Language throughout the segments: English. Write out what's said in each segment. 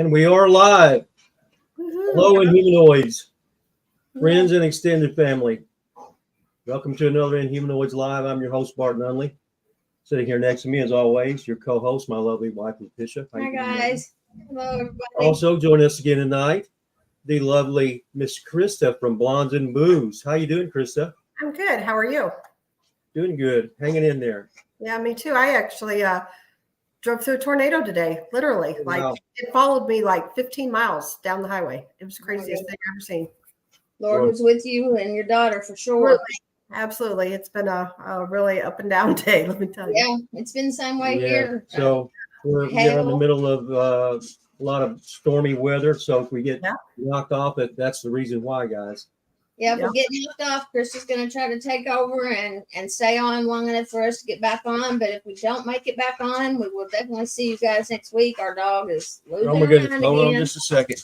And we are live. Woo-hoo. Hello, Inhumanoids, friends and extended family. Welcome to another Inhumanoids Live. I'm your host, Bart Nunnelly. Sitting here next to me, as always, your co-host, my lovely wife, Latisha. Hi, guys. Hello, everybody. Also joining us again tonight, the lovely Miss Krista from Blondes and Booze. How you doing, Krista? I'm good. How are you? Doing good. Hanging in there. Yeah, me too. I actually drove through a tornado today, literally. Wow. Like, it followed me like 15 miles down the highway. It was the craziest thing I've ever seen. Lord was with you and your daughter for sure. Really, absolutely. It's been a really up and down day, let me tell you. Yeah, it's been the same way here. So we're in the middle of a lot of stormy weather. So if we get knocked off, that's the reason why, guys. Yeah, if we get knocked off, Chris is going to try to take over and stay on long enough for us to get back on. But if we don't make it back on, we will definitely see you guys next week. Our dog is losing Oh my goodness! Hold on just a second.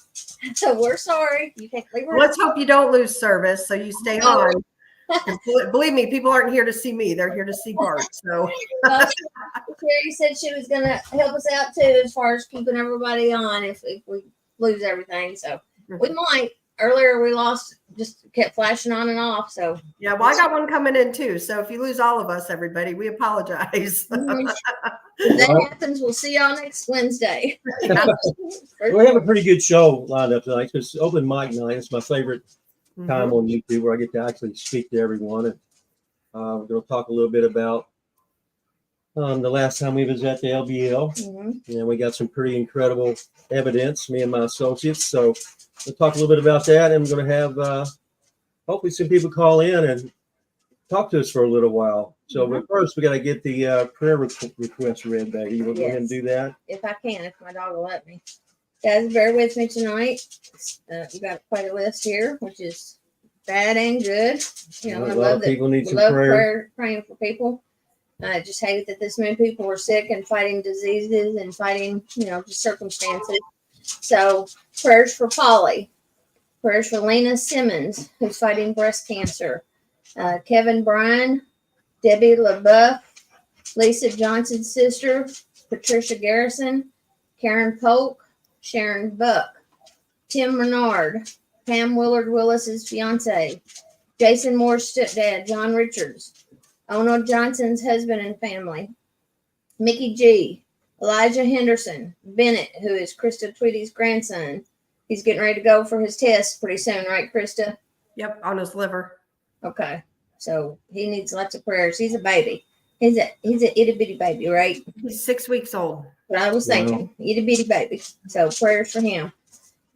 So we're sorry. You can't leave her. Let's hope you don't lose service, so you stay on. Believe me, people aren't here to see me; they're here to see Bart. So, Carrie said she was going to help us out too, as far as keeping everybody on if we lose everything. So we might. Earlier we lost, just kept flashing on and off. So yeah, well, I got one coming in too. So if you lose all of us, everybody, we apologize. If that happens, we'll see y'all next Wednesday. We have a pretty good show lined up tonight. It's open mic night. It's my favorite time on YouTube where I get to actually speak to everyone. And we're going to talk a little bit about the last time we was at the LBL. And we got some pretty incredible evidence, me and my associates. So we'll talk a little bit about that. And we're going to have hopefully some people call in and talk to us for a little while. So but first, we got to get the prayer request read, baby. You want to go ahead and do that? If I can, if my dog will let me. Guys, bear with me tonight. You got quite a list here, which is bad and good. You know, I love that people need some praying for people. I just hate that this many people were sick and fighting diseases and fighting, just circumstances. So prayers for Polly. Prayers for Lena Simmons, who's fighting breast cancer. Kevin Bryan, Debbie LaBeouf, Lisa Johnson's sister, Patricia Garrison, Karen Polk, Sharon Buck, Tim Renard, Pam Willard Willis's fiance, Jason Moore's stepdad, John Richards, Ono Johnson's husband and family, Mickey G, Elijah Henderson, Bennett, who is Krista Tweedy's grandson. He's getting ready to go for his test pretty soon, right, Krista? Yep, on his liver. Okay, so he needs lots of prayers. He's a baby. He's a itty bitty baby, right? He's 6 weeks old. But I was thinking, itty bitty baby. So prayers for him.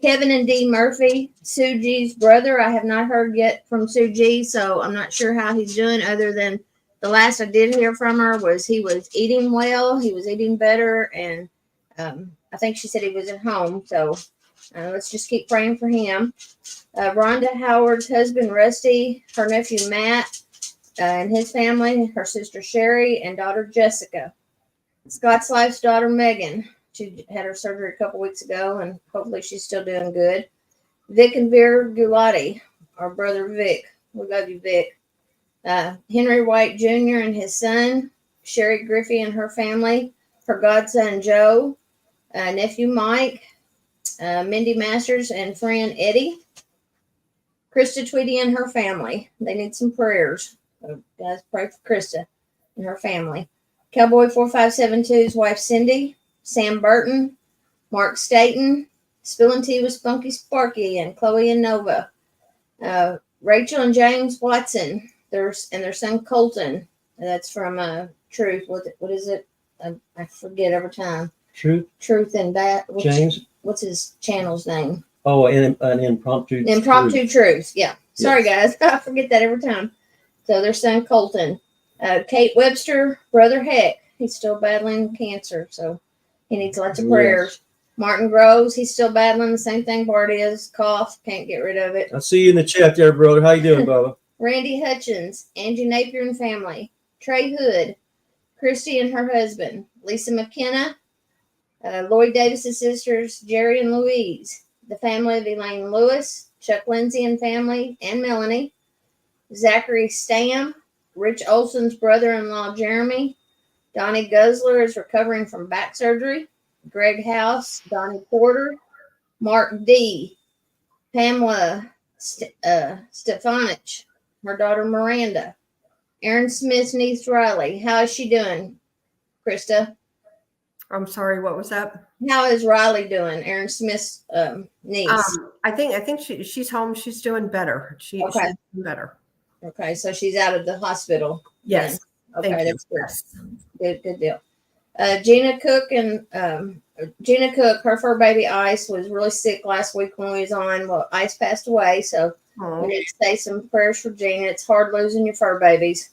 Kevin and Dee Murphy, Sue G's brother. I have not heard yet from Sue G, so I'm not sure how he's doing, other than the last I did hear from her was he was eating well. He was eating better, and I think she said he was at home. So let's just keep praying for him. Rhonda Howard's husband, Rusty, her nephew, Matt, and his family, her sister, Sherry, and daughter, Jessica. Scott's Life's daughter, Megan. She had her surgery a couple weeks ago, and hopefully she's still doing good. Vic and Vera Gulati, our brother, Vic. We love you, Vic. Henry White Jr. and his son, Sherry Griffey and her family, her godson, Joe, nephew, Mike, Mindy Masters and friend Eddie, Krista Tweedy and her family. They need some prayers. So guys, pray for Krista and her family. Cowboy 4572's wife Cindy, Sam Barton, Mark Staten, Spilling Tea with Spunky Sparky, and Chloe and Nova. Rachel and James Watson, their son Colton. That's from Truth. What is it? I forget every time. Truth and that. James. What's his channel's name? Oh, an impromptu. Impromptu Truth. Yeah. Sorry, guys. I forget that every time. So their son Colton. Kate Webster, brother Heck. He's still battling cancer, so he needs lots of prayers. Martin Groves, he's still battling the same thing Bart is. Cough, can't get rid of it. I see you in the chat there, brother. How you doing, Bubba? Randy Hutchins, Angie Napier and family. Trey Hood, Christy and her husband. Lisa McKenna, Lloyd Davis's sisters, Jerry and Louise. The family of Elaine Lewis, Chuck Lindsay and family, and Melanie. Zachary Stam, Rich Olson's brother-in-law, Jeremy. Donnie Guzzler is recovering from back surgery. Greg House, Donnie Porter, Mark D, Pamela Stefanich, her daughter Miranda, Aaron Smith's niece Riley. How is she doing, Krista? I'm sorry, what was that? How is Riley doing? Aaron Smith's niece. I think she's home. She's doing better. She's doing better. Okay, so she's out of the hospital. Yes. Okay, Thank you. that's good. Yes. Good deal. Gina Cook and Gina Cook, her fur baby Ice was really sick last week when we was on. Well, Ice passed away, so we need to say some prayers for Gina. It's hard losing your fur babies.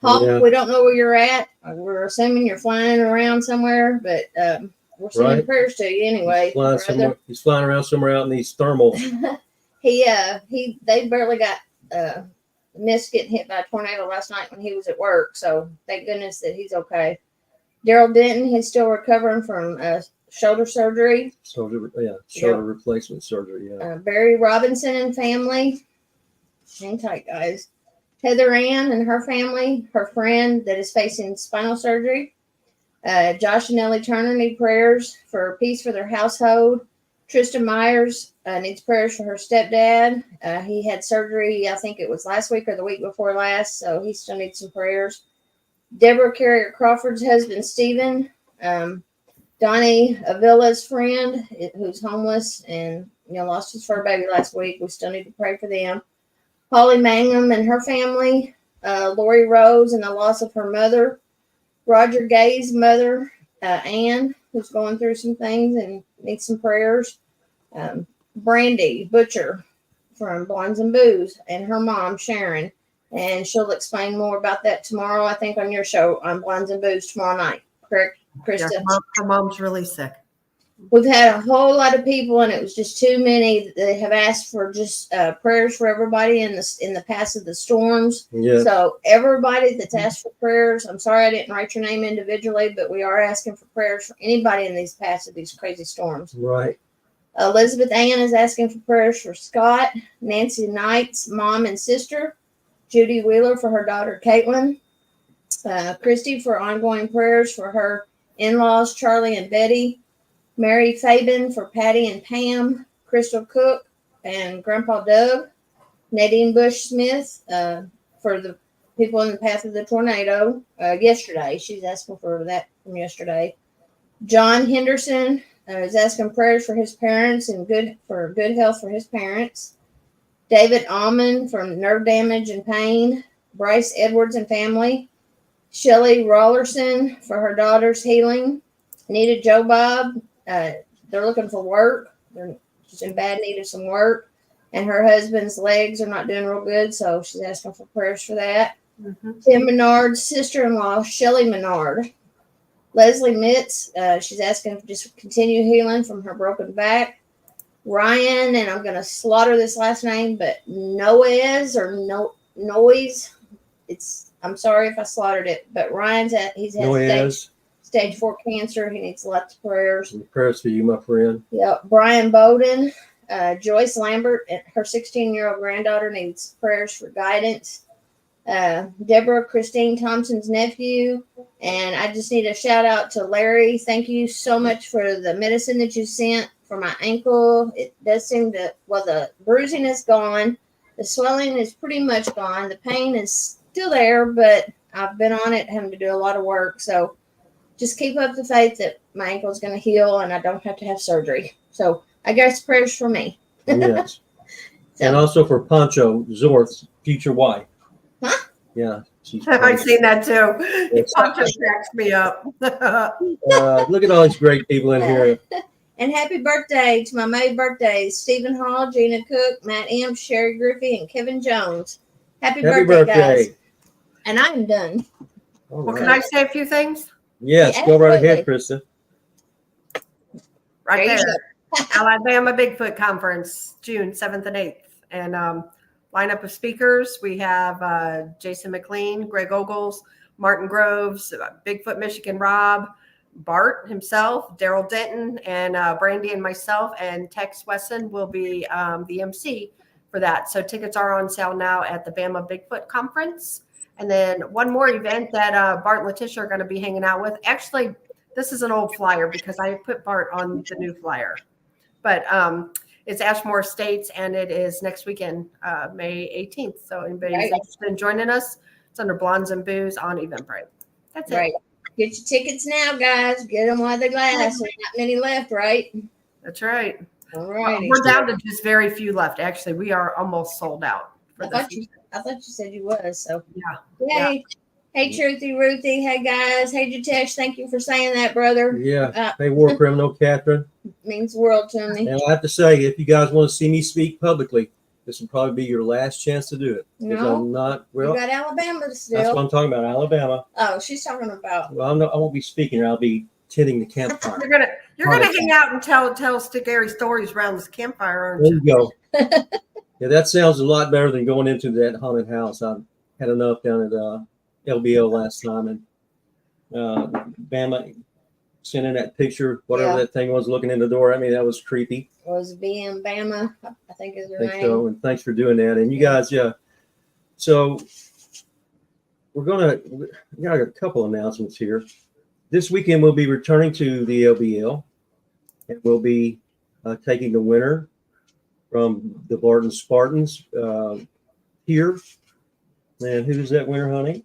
Hawk, we don't know where you're at. We're assuming you're flying around somewhere, but we're sending prayers to you anyway. He's flying around somewhere out in these thermal. They barely got missed getting hit by a tornado last night when he was at work, so thank goodness that he's okay. Daryl Denton, he's still recovering from shoulder surgery. Shoulder replacement surgery. Yeah. Barry Robinson and family. Hang tight, guys. Heather Ann and her family, her friend that is facing spinal surgery. Josh and Ellie Turner need prayers for peace for their household. Tristan Myers needs prayers for her stepdad. He had surgery, I think it was last week or the week before last, so he still needs some prayers. Deborah Carrier Crawford's husband, Stephen. Donnie Avila's friend, who's homeless and lost his fur baby last week. We still need to pray for them. Holly Mangum and her family, Lori Rose and the loss of her mother, Roger Gay's mother, Ann, who's going through some things and needs some prayers, Brandy Butcher from Blondes and Booze, and her mom, Sharon, and she'll explain more about that tomorrow, I think, on your show on Blondes and Booze tomorrow night. Correct, Krista? Yeah, her mom's really sick. We've had a whole lot of people, and it was just too many that have asked for just prayers for everybody in the path of the storms. Yeah. So everybody that's asked for prayers, I'm sorry I didn't write your name individually, but we are asking for prayers for anybody in these paths of these crazy storms. Right. Elizabeth Ann is asking for prayers for Scott, Nancy Knight's mom and sister, Judy Wheeler for her daughter Caitlin, Christy for ongoing prayers for her in-laws Charlie and Betty, Mary Fabin for Patty and Pam, Crystal Cook and Grandpa Doug, Nadine Bush Smith for the people in the path of the tornado yesterday. She's asking for that from yesterday. John Henderson is asking prayers for his parents and good health for his parents. David Almond from nerve damage and pain. Bryce Edwards and family. Shelley Rollerson for her daughter's healing. Anita Joe Bob. They're looking for work. They're just in bad need of some work. And her husband's legs are not doing real good, so she's asking for prayers for that. Mm-hmm. Tim Menard's sister-in-law, Shelley Menard. Leslie Mitz, she's asking to just continue healing from her broken back. Ryan, and I'm going to slaughter this last name, but Noise. I'm sorry if I slaughtered it, but he's had stage 4 cancer. He needs lots of prayers. And prayers for you, my friend. Yeah. Brian Bowden, Joyce Lambert, and her 16-year-old granddaughter needs prayers for guidance. Deborah Christine Thompson's nephew. And I just need a shout out to Larry. Thank you so much for the medicine that you sent for my ankle. It does seem to, the bruising is gone. The swelling is pretty much gone. The pain is still there, but I've been on it, having to do a lot of work. So just keep up the faith that my ankle is going to heal and I don't have to have surgery. So I guess prayers for me. Yes. And also for Pancho Zorth's future wife. Huh? Yeah. I've seen that too. Pancho cracks me up. Look at all these great people in here. And happy birthday to my May birthdays, Stephen Hall, Gina Cook, Matt M., Sherry Griffey, and Kevin Jones. Happy birthday, guys. And I'm done. Well, can I say a few things? Yes, go right ahead, Krista. Right there. Alabama Bigfoot Conference, June 7th and 8th. And lineup of speakers, we have Jason McLean, Greg Ogles, Martin Groves, Bigfoot Michigan Rob, Bart himself, Daryl Denton, and Brandy and myself, and Tex Wesson will be the MC for that. So tickets are on sale now at the Bama Bigfoot Conference. And then one more event that Bart and Latisha are going to be hanging out with. Actually, this is an old flyer because I put Bart on the new flyer. But it's Ashmore Estates, and it is next weekend, May 18th. So anybody's interested in joining us, it's under Blondes and Booze on Eventbrite. That's it. Right. Get your tickets now, guys. Get them while they last. There's not many left, right? That's right. All right. We're down to just very few left. Actually, we are almost sold out. I thought you said you was. So yeah. Yay. Hey, Truthy, Ruthie. Hey, guys. Hey, Jatesh. Thank you for saying that, brother. Yeah. Hey, War Criminal Catherine. Means the world to me. And I have to say, if you guys want to see me speak publicly, this will probably be your last chance to do it. No, I'm not. you Well, got Alabama still. that's what I'm talking about. Alabama. Oh, she's talking about. Well, I won't be speaking. I'll be tending the campfire. You're gonna hang out and tell scary stories around this campfire, aren't There you? you go. Yeah, that sounds a lot better than going into that haunted house. I had enough down at LBO last time, and Bama sent in that picture, whatever that thing was, looking in the door. I mean, that was creepy. It was BM Bama, I think is her name. So, and thanks for doing that. And you guys, so we got a couple announcements here. This weekend we'll be returning to the LBL, and we'll be taking the winner from the Barton Spartans here. And who's that winner, honey?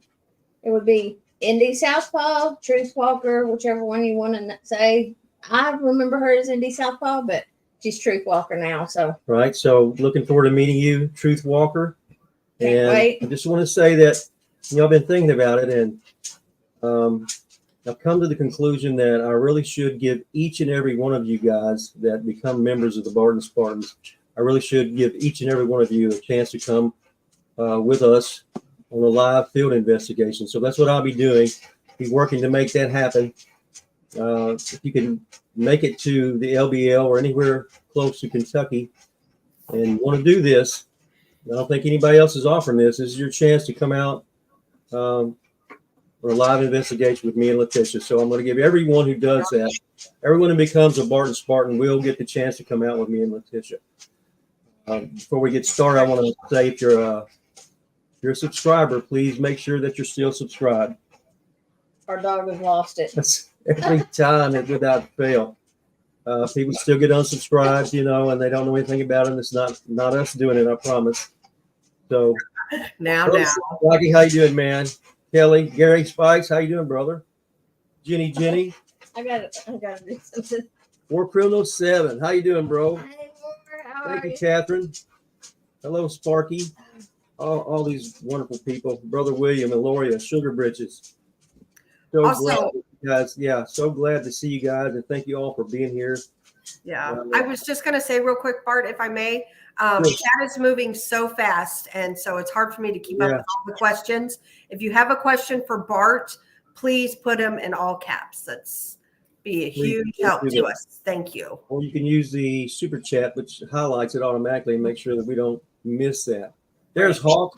It would be Indy Southpaw, Truth Walker, whichever one you want to say. I remember her as Indy Southpaw, but she's Truth Walker now. So Right. So looking forward to meeting you, Truth Walker. Can't wait. I just want to say that, I've been thinking about it, and I've come to the conclusion that I really should give each and every one of you guys that become members of the Barton Spartans, I really should give each and every one of you a chance to come with us on a live field investigation. So that's what I'll be doing. Be working to make that happen. If you can make it to the LBL or anywhere close to Kentucky and want to do this, I don't think anybody else is offering this. This is your chance to come out for a live investigation with me and Latisha. So I'm going to give everyone who does that, everyone who becomes a Barton Spartan will get the chance to come out with me and Latisha. Before we get started, I want to say if you're a subscriber, please make sure that you're still subscribed. our dog has lost it. That's every time, without fail. People still get unsubscribed, and they don't know anything about it. It's not us doing it, I promise. So, Now. Rocky, how you doing, man? Kelly, Gary, Spikes, how you doing, brother? Jenny, I got to do something. War Criminal 7, how you doing, bro? Hey, Warner, how Thank are you, you? Catherine. Hello, Sparky. All these wonderful people. Brother William and Loria, Sugar Britches. So Also- glad, guys. So glad to see you guys, and thank you all for being here. Yeah, I was just going to say real quick, Bart, if I may, chat is moving so fast, and so it's hard for me to keep up with all the questions. If you have a question for Bart, please put them in all caps. That's be a huge help to us. Thank you. Or you can use the super chat, which highlights it automatically and make sure that we don't miss that. There's Hawk.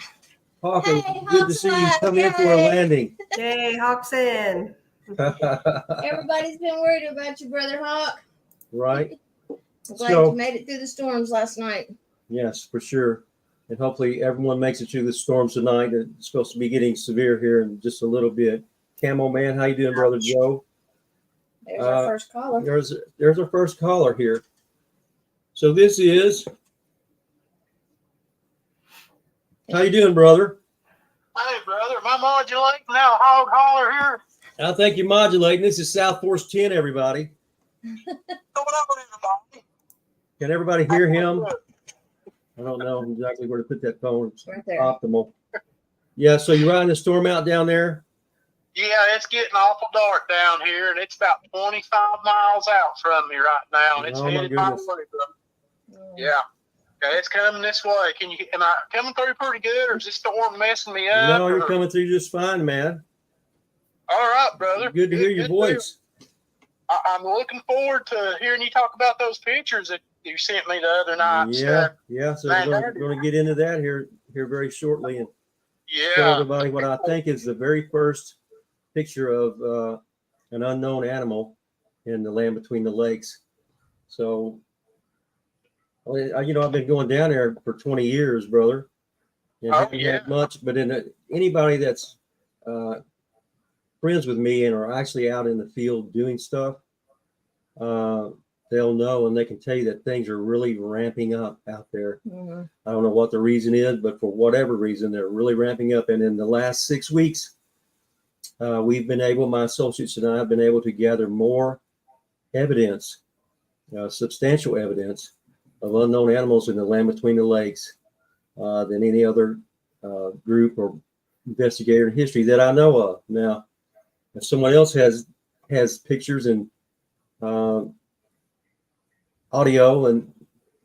Hawk, Hey, good to see you come in for a landing. Yay, Hawk's in. Everybody's been worried about you, Brother Hawk. Right? I'm glad you made it through the storms last night. Yes, for sure. And hopefully everyone makes it through the storms tonight. It's supposed to be getting severe here in just a little bit. Camo Man, how you doing, Brother Joe? There's our first caller. There's our first caller here. So this is. How you doing, brother? Hey, brother. Am I modulating now? Hog holler here. I think you're modulating. This is South Force 10, everybody. Going on, everybody. Can everybody hear him? I don't know exactly where to put that phone. It's Right there. optimal. Yeah, so you're riding the storm out down there? Yeah, it's getting awful dark down here, and it's about 25 miles out from me right now, and it's Oh, my headed my way, goodness. brother. Yeah. Okay, it's coming this way. Am I coming through pretty good, or is this storm messing me up? No, you're or- coming through just fine, man. All right, brother. Good to hear your voice. I'm looking forward to hearing you talk about those pictures that you sent me the other night. Yeah. So we're going to get into that here very shortly and show Yeah. everybody what I think is the very first picture of an unknown animal in the land between the lakes. So, I've been going down there for 20 years, brother, and haven't had much. But anybody that's friends with me and are actually out in the field doing stuff, they'll know and they can tell you that things are really ramping up out there. Mhm. I don't know what the reason is, but for whatever reason, they're really ramping up. And in the last 6 weeks, we've been able, my associates and I have been able to gather more evidence, substantial evidence of unknown animals in the land between the lakes than any other group or investigator in history that I know of. Now, if someone else has pictures and audio, and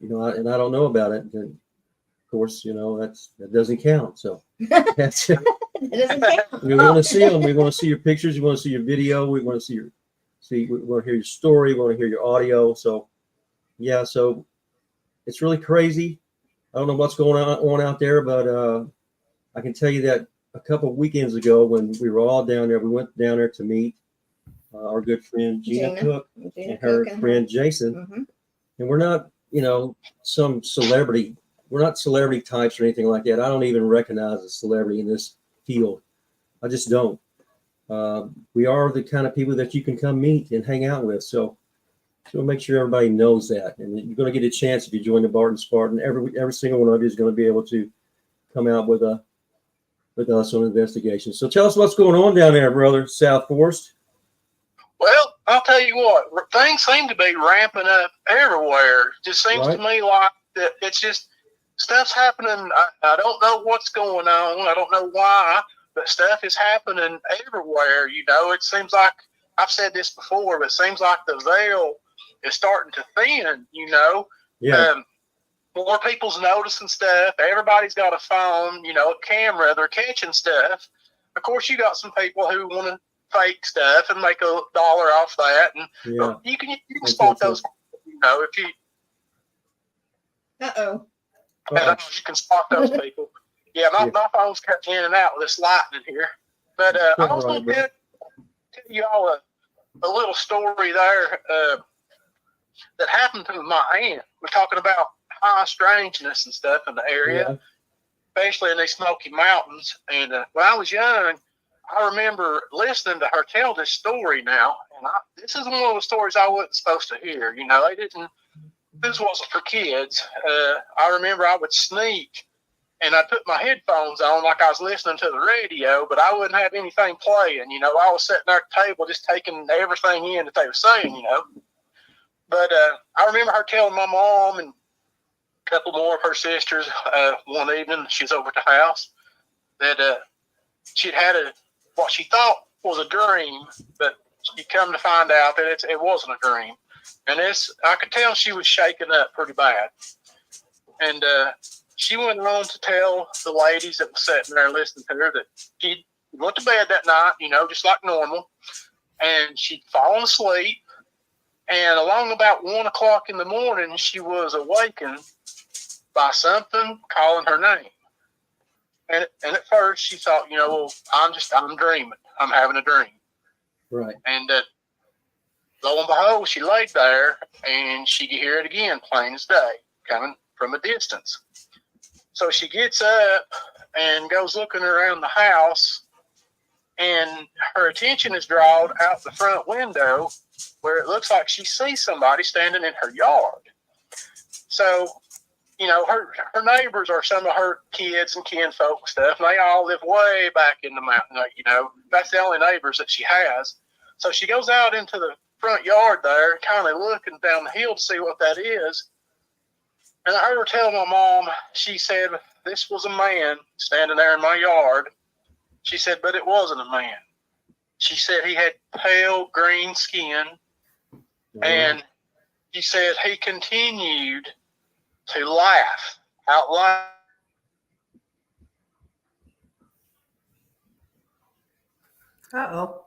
I don't know about it, then of course that doesn't count. So that's It doesn't count. we want to see them. We want to see your pictures. We want to see your video. We want to see we want to hear your story. We want to hear your audio. So yeah, so it's really crazy. I don't know what's going on out there, but I can tell you that a couple of weekends ago when we were all down there, we went down there to meet our good friend Gina Cook and her friend Jason. Mhm. And we're not, some celebrity. We're not celebrity types or anything like that. I don't even recognize a celebrity in this field. I just don't. We are the kind of people that you can come meet and hang out with. So make sure everybody knows that. And you're going to get a chance if you join the Barton Spartan. Every single one of you is going to be able to come out with us on investigation. So tell us what's going on down there, brother, South Forest. Well, I'll tell you what, things seem to be ramping up everywhere. It just seems to me like that it's just stuff's happening. I don't know what's going on. I don't know why, but stuff is happening everywhere. It seems like, I've said this before, but it seems like the veil is starting to thin, Yeah. More people's noticing stuff. Everybody's got a phone, a camera. They're catching stuff. Of course, you got some people who want to fake stuff and make $1 off that, and you can spot those. If you you can spot those people. Yeah, my phone's cutting in and out with this lightning here. But I was going to tell you all a little story there that happened to my aunt. We're talking about high strangeness and stuff in the area, especially in these Smoky Mountains. And when I was young, I remember listening to her tell this story now. And this is one of the stories I wasn't supposed to hear. This wasn't for kids. I remember I would sneak and I'd put my headphones on like I was listening to the radio, but I wouldn't have anything playing. I was sitting there at the table just taking everything in that they were saying, But I remember her telling my mom and a couple more of her sisters one evening, she was over at the house, that she'd had what she thought was a dream, but she come to find out that it wasn't a dream. And I could tell she was shaken up pretty bad. And she went on to tell the ladies that were sitting there listening to her that she went to bed that night, just like normal, and she'd fallen asleep. And along about 1 o'clock in the morning, she was awakened by something calling her name. And at first she thought, I'm dreaming. I'm having a dream. Right. And lo and behold, she laid there and she could hear it again, plain as day, coming from a distance. So she gets up and goes looking around the house, and her attention is drawn out the front window where it looks like she sees somebody standing in her yard. So, her neighbors are some of her kids and kinfolk and stuff, and they all live way back in the mountain. That's the only neighbors that she has. So she goes out into the front yard there, kind of looking down the hill to see what that is. And I heard her tell my mom, she said, this was a man standing there in my yard. She said, but it wasn't a man. She said he had pale green skin, and she said he continued to laugh out loud. Uh-oh.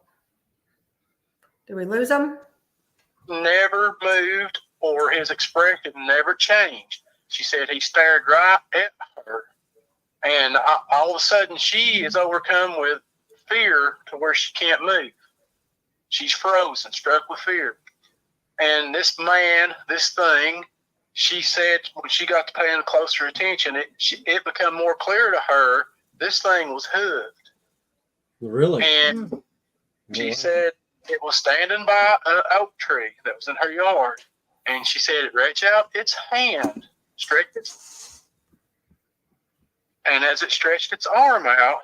Did we lose him? Never moved, or his expression never changed. She said he stared right at her, and all of a sudden she is overcome with fear to where she can't move. She's frozen, struck with fear. And this man, this thing, she said when she got to paying closer attention, it became more clear to her this thing was hooved. Really? And she said it was standing by an oak tree that was in her yard. And she said it reached out its hand, stretched its, and as it stretched its arm out,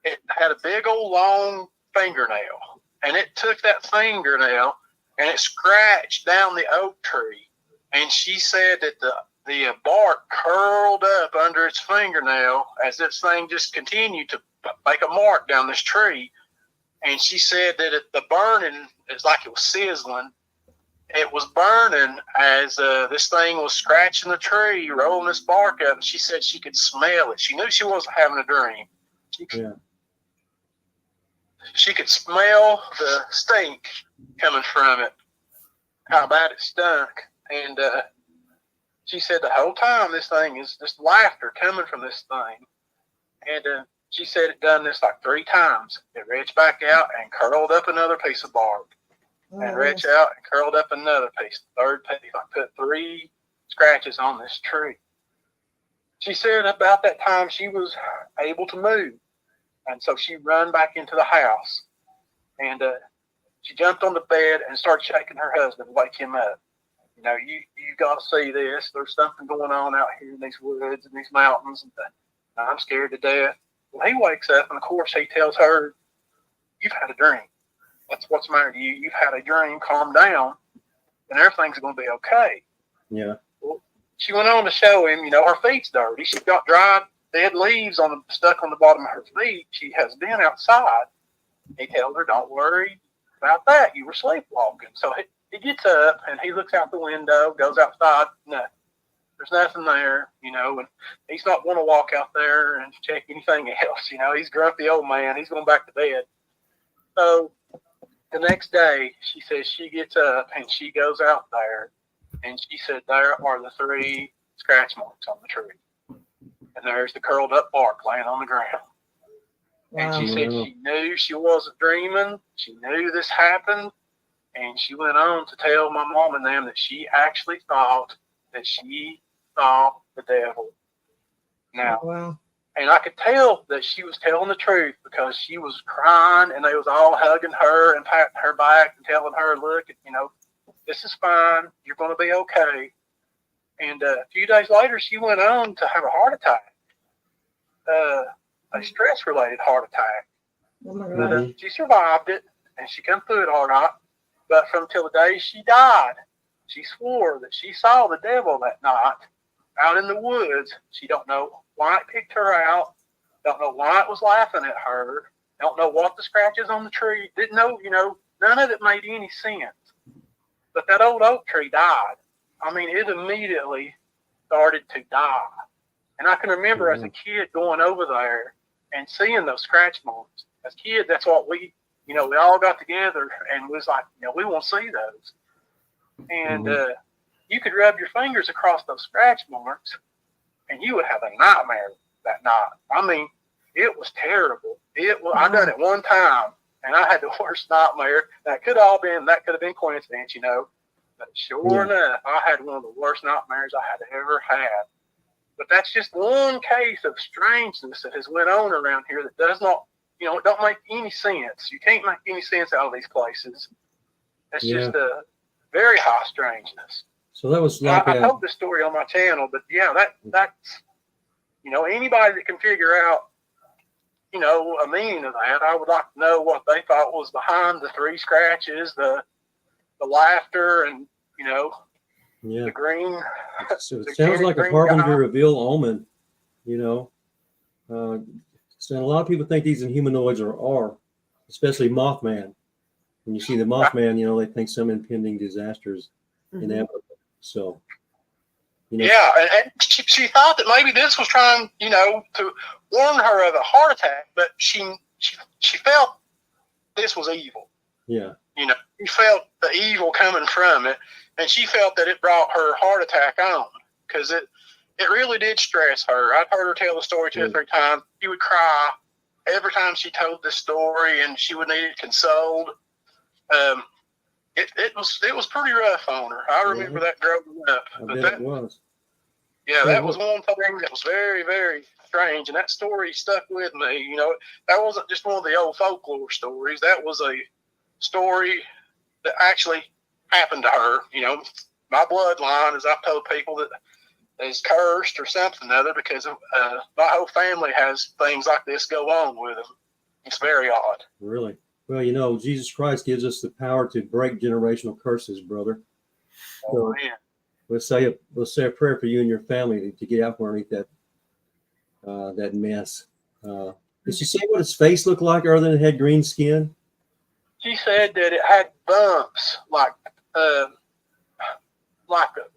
it had a big old long fingernail. And it took that fingernail and it scratched down the oak tree. And she said that the bark curled up under its fingernail as this thing just continued to make a mark down this tree. And she said that the burning is like it was sizzling. It was burning as this thing was scratching the tree, rolling this bark up. And she said she could smell it. She knew she wasn't having a dream. She could smell the stink coming from it, how bad it stunk. And she said the whole time this thing is just laughter coming from this thing. And she said it done this like 3 times. It reached back out and curled up another piece of bark. And reached out and curled up another piece. Third piece. I put 3 scratches on this tree. She said about that time she was able to move. And so she run back into the house. And she jumped on the bed and started shaking her husband to wake him up. You know, you got to see this. There's something going on out here in these woods and these mountains. And I'm scared to death. Well, he wakes up, and of course he tells her, you've had a dream. That's what's the matter with you. You've had a dream. Calm down, and everything's going to be okay. Yeah. Well, she went on to show him, you know, her feet's dirty. She's got dried dead leaves stuck on the bottom of her feet. She has been outside. He tells her, don't worry about that. You were sleepwalking. So he gets up, and he looks out the window, goes outside. No, there's nothing there, you know, and he's not going to walk out there and check anything else. You know, he's a grumpy old man. He's going back to bed. So the next day, she says she gets up, and she goes out there, and she said there are the 3 scratch marks on the tree. And there's the curled up bark laying on the ground. And she said she knew she wasn't dreaming. She knew this happened. And she went on to tell my mom and them that she actually thought that she saw the devil. Now, and I could tell that she was telling the truth because she was crying and they was all hugging her and patting her back and telling her, look, you know, this is fine. You're going to be okay. And a few days later, she went on to have a heart attack, a stress-related heart attack. Oh my But, God. she survived it, and she come through it all right. But from till the day she died, she swore that she saw the devil that night out in the woods. She don't know why it picked her out. Don't know why it was laughing at her. Don't know what the scratches on the tree. Didn't know, you know, none of it made any sense. But that old oak tree died. I mean, it immediately started to die. And I can remember as a kid going over there and seeing those scratch marks. As kids, that's what we, you know, we all got together and was like, you know, we want to see those. And you could rub your fingers across those scratch marks and you would have a nightmare that night. I mean, it was terrible. I done it one time and I had the worst nightmare. That could have been coincidence, you know. But sure enough, I had one of the worst nightmares I had ever had. But that's just one case of strangeness that has went on around here that does not, you know, it don't make any sense. You can't make any sense out of these places. It's just a very high strangeness. So that was like I told this story on my channel, but yeah, that's, you know, anybody that can figure out, you know, a meaning of that, I would like to know what they thought was behind the 3 scratches, the laughter, and, you know, the green. So it sounds like a harbinger of ill omen, you know. So a lot of people think these Inhumanoids are, especially Mothman. When you see the Mothman, you know, they think some impending disaster is inevitable. So, you know. Yeah, and she thought that maybe this was trying, you know, to warn her of a heart attack, but she felt this was evil. Yeah. You know, she felt the evil coming from it, and she felt that it brought her heart attack on because it really did stress her. I've heard her tell the story 2 or 3 times. She would cry every time she told this story, and she would need it consoled. It was pretty rough on her. I remember that growing up. I bet it was. Yeah, that was one thing that was very, very strange, and that story stuck with me. You know, that wasn't just one of the old folklore stories. That was a story that actually happened to her, you know, my bloodline, as I've told people, that is cursed or something other, because my whole family has things like this go on with them. It's very odd. Really? Well, Jesus Christ gives us the power to break generational curses, brother. So Man. we'll say a prayer for you and your family to get out from underneath that mess. Did she say what his face looked like other than it had green skin? She said that it had bumps like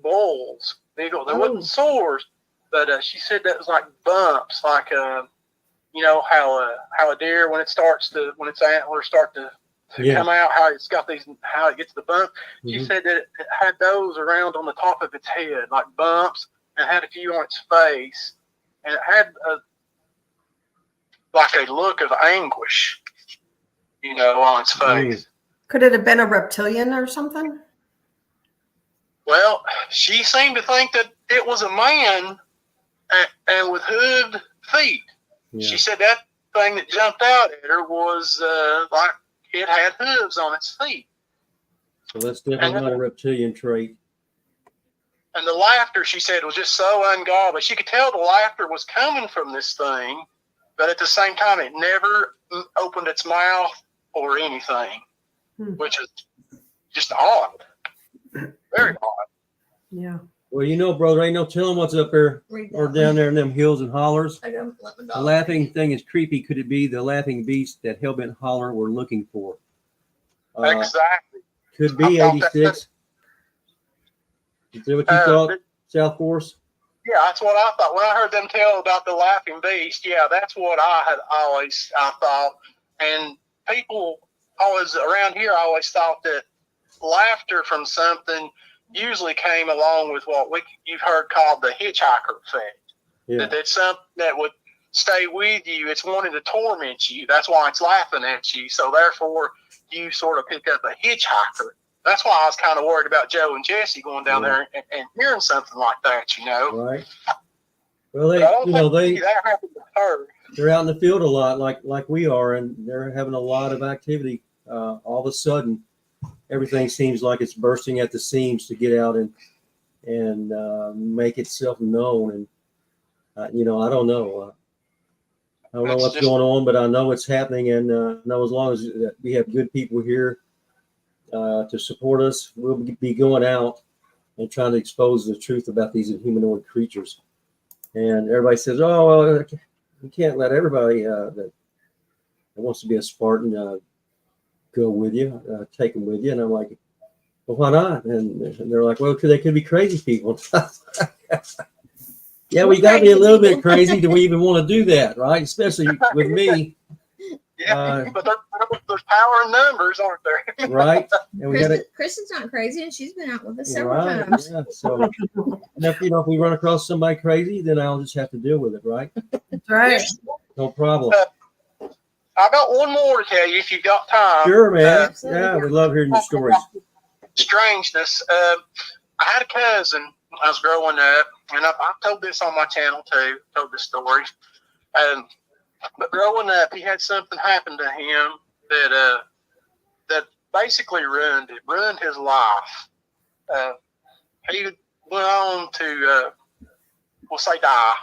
bulls. There wasn't sores, but she said that was like bumps, like you know how a deer when its antlers start to come out, how it's got how it gets the bump. She said that it had those around on the top of its head, like bumps, and had a few on its face, and it had like a look of anguish, on its face. Could it have been a reptilian or something? Well, she seemed to think that it was a man and with hooved feet. Yeah. She said that thing that jumped out at her was like it had hooves on its feet. So that's definitely not a reptilian trait. And the laughter, she said, was just so ungodly. She could tell the laughter was coming from this thing, but at the same time, it never opened its mouth or anything, which is just odd. Very odd. Yeah. Well, brother, ain't no telling what's up there or down there in them hills and hollers. The laughing thing is creepy. Could it be the laughing beast that Hellbent Holler were looking for? Exactly. Could be 86. Is that what you thought, South Force? Yeah, that's what I thought. When I heard them tell about the laughing beast, yeah, that's what I thought. And people always around here always thought that laughter from something usually came along with what you've heard called the hitchhiker effect. Yeah. That it's something that would stay with you. It's wanting to torment you. That's why it's laughing at you. So therefore, you sort of pick up a hitchhiker. That's why I was kind of worried about Joe and Jesse going down there and hearing something like that, Right. Well, that happened to her. They're out in the field a lot, like we are, and they're having a lot of activity. All of a sudden, everything seems like it's bursting at the seams to get out and make itself known. And I don't know. I don't know what's going on, but I know it's happening. And I know as long as we have good people here to support us, we'll be going out and trying to expose the truth about these inhumanoid creatures. And everybody says, "Oh, well, you can't let everybody that wants to be a Spartan go with you, take them with you." And I'm like, "Well, why not?" And they're like, "Well, they could be crazy people." Yeah, we got to be a little bit crazy do we even want to do that, right? Especially with me. Yeah, but there's power in numbers, aren't there? Right. And Kristen's not crazy, and she's been out with us several times. Yeah. So, if we run across somebody crazy, then I'll just have to deal with it, right? That's right. No problem. I got one more to tell you if you've got time. Sure, man. Yeah, we love hearing your stories. Strangeness. I had a cousin when I was growing up, and I've told this on my channel too. Told this story. But growing up, he had something happen to him that basically ruined his life. He went on to we'll say die,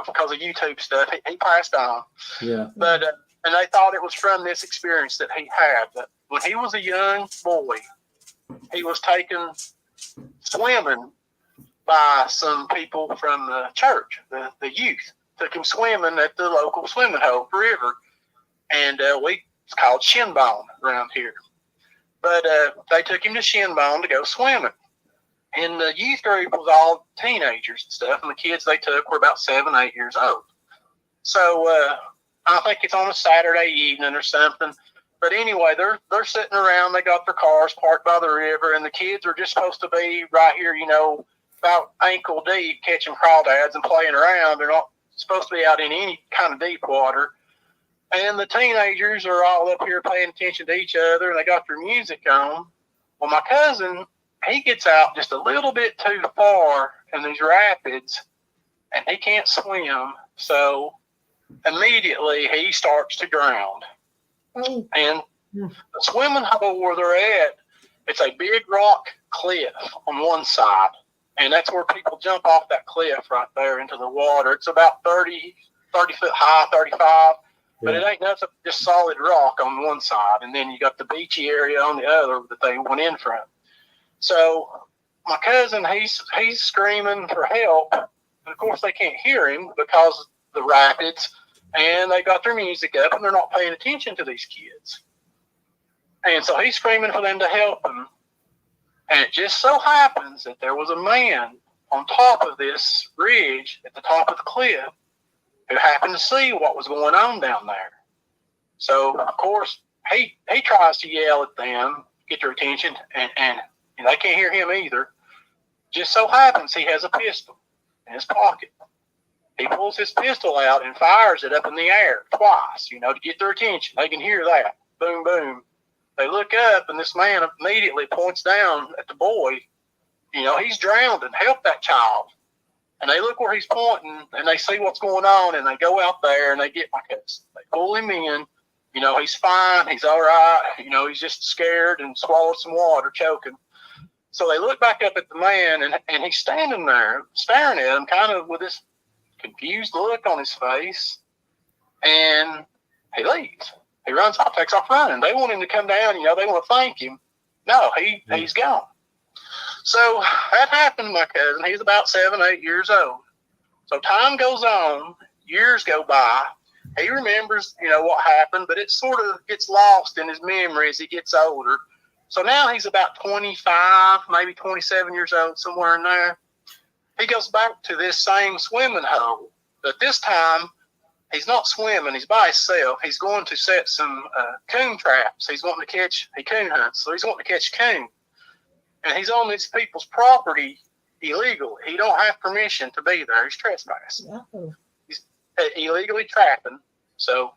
because of YouTube stuff. He passed on. Yeah. But and they thought it was from this experience that he had. But when he was a young boy, he was taken swimming by some people from the church, the youth. Took him swimming at the local swimming hole river, and it's called Shinbone around here. But they took him to Shinbone to go swimming, and the youth group was all teenagers and stuff, and the kids they took were about 7, 8 years old. So I think it's on a Saturday evening or something. But anyway, they're sitting around. They got their cars parked by the river, and the kids are just supposed to be right here, about ankle deep, catching crawdads and playing around. They're not supposed to be out in any kind of deep water. And the teenagers are all up here paying attention to each other, and they got their music on. Well, my cousin, he gets out just a little bit too far in these rapids, and he can't swim. So immediately he starts to drown. Oh. And the swimming hole where they're at, it's a big rock cliff on one side, and that's where people jump off that cliff right there into the water. It's about 30 foot high, 35, but it ain't nothing, just solid rock on one side, and then you got the beachy area on the other that they went in from. So my cousin, he's screaming for help, and of course they can't hear him because of the rapids, and they got their music up, and they're not paying attention to these kids. And so he's screaming for them to help him. And it just so happens that there was a man on top of this ridge at the top of the cliff who happened to see what was going on down there. So, of course, he tries to yell at them, get their attention, and they can't hear him either. Just so happens he has a pistol in his pocket. He pulls his pistol out and fires it up in the air twice, to get their attention. They can hear that. Boom, boom. They look up, and this man immediately points down at the boy. He's drowned, and help that child. And they look where he's pointing, and they see what's going on, and they go out there, and they get my cousin. They pull him in. He's fine. He's all right. He's just scared and swallowed some water, choking. So they look back up at the man, and he's standing there staring at him, kind of with this confused look on his face. And he leaves. He runs off, takes off running. They want him to come down, they want to thank him. No, he's gone. So that happened to my cousin. He's about 7, 8 years old. So time goes on, years go by. He remembers, what happened, but it sort of gets lost in his memory as he gets older. So now he's about 25, maybe 27 years old, somewhere in there. He goes back to this same swimming hole, but this time he's not swimming. He's by himself. He's going to set some coon traps. He's wanting to catch, he coon hunts, so he's wanting to catch coon. And he's on these people's property illegally. He don't have permission to be there. He's trespassing. Oh. He's illegally trapping. So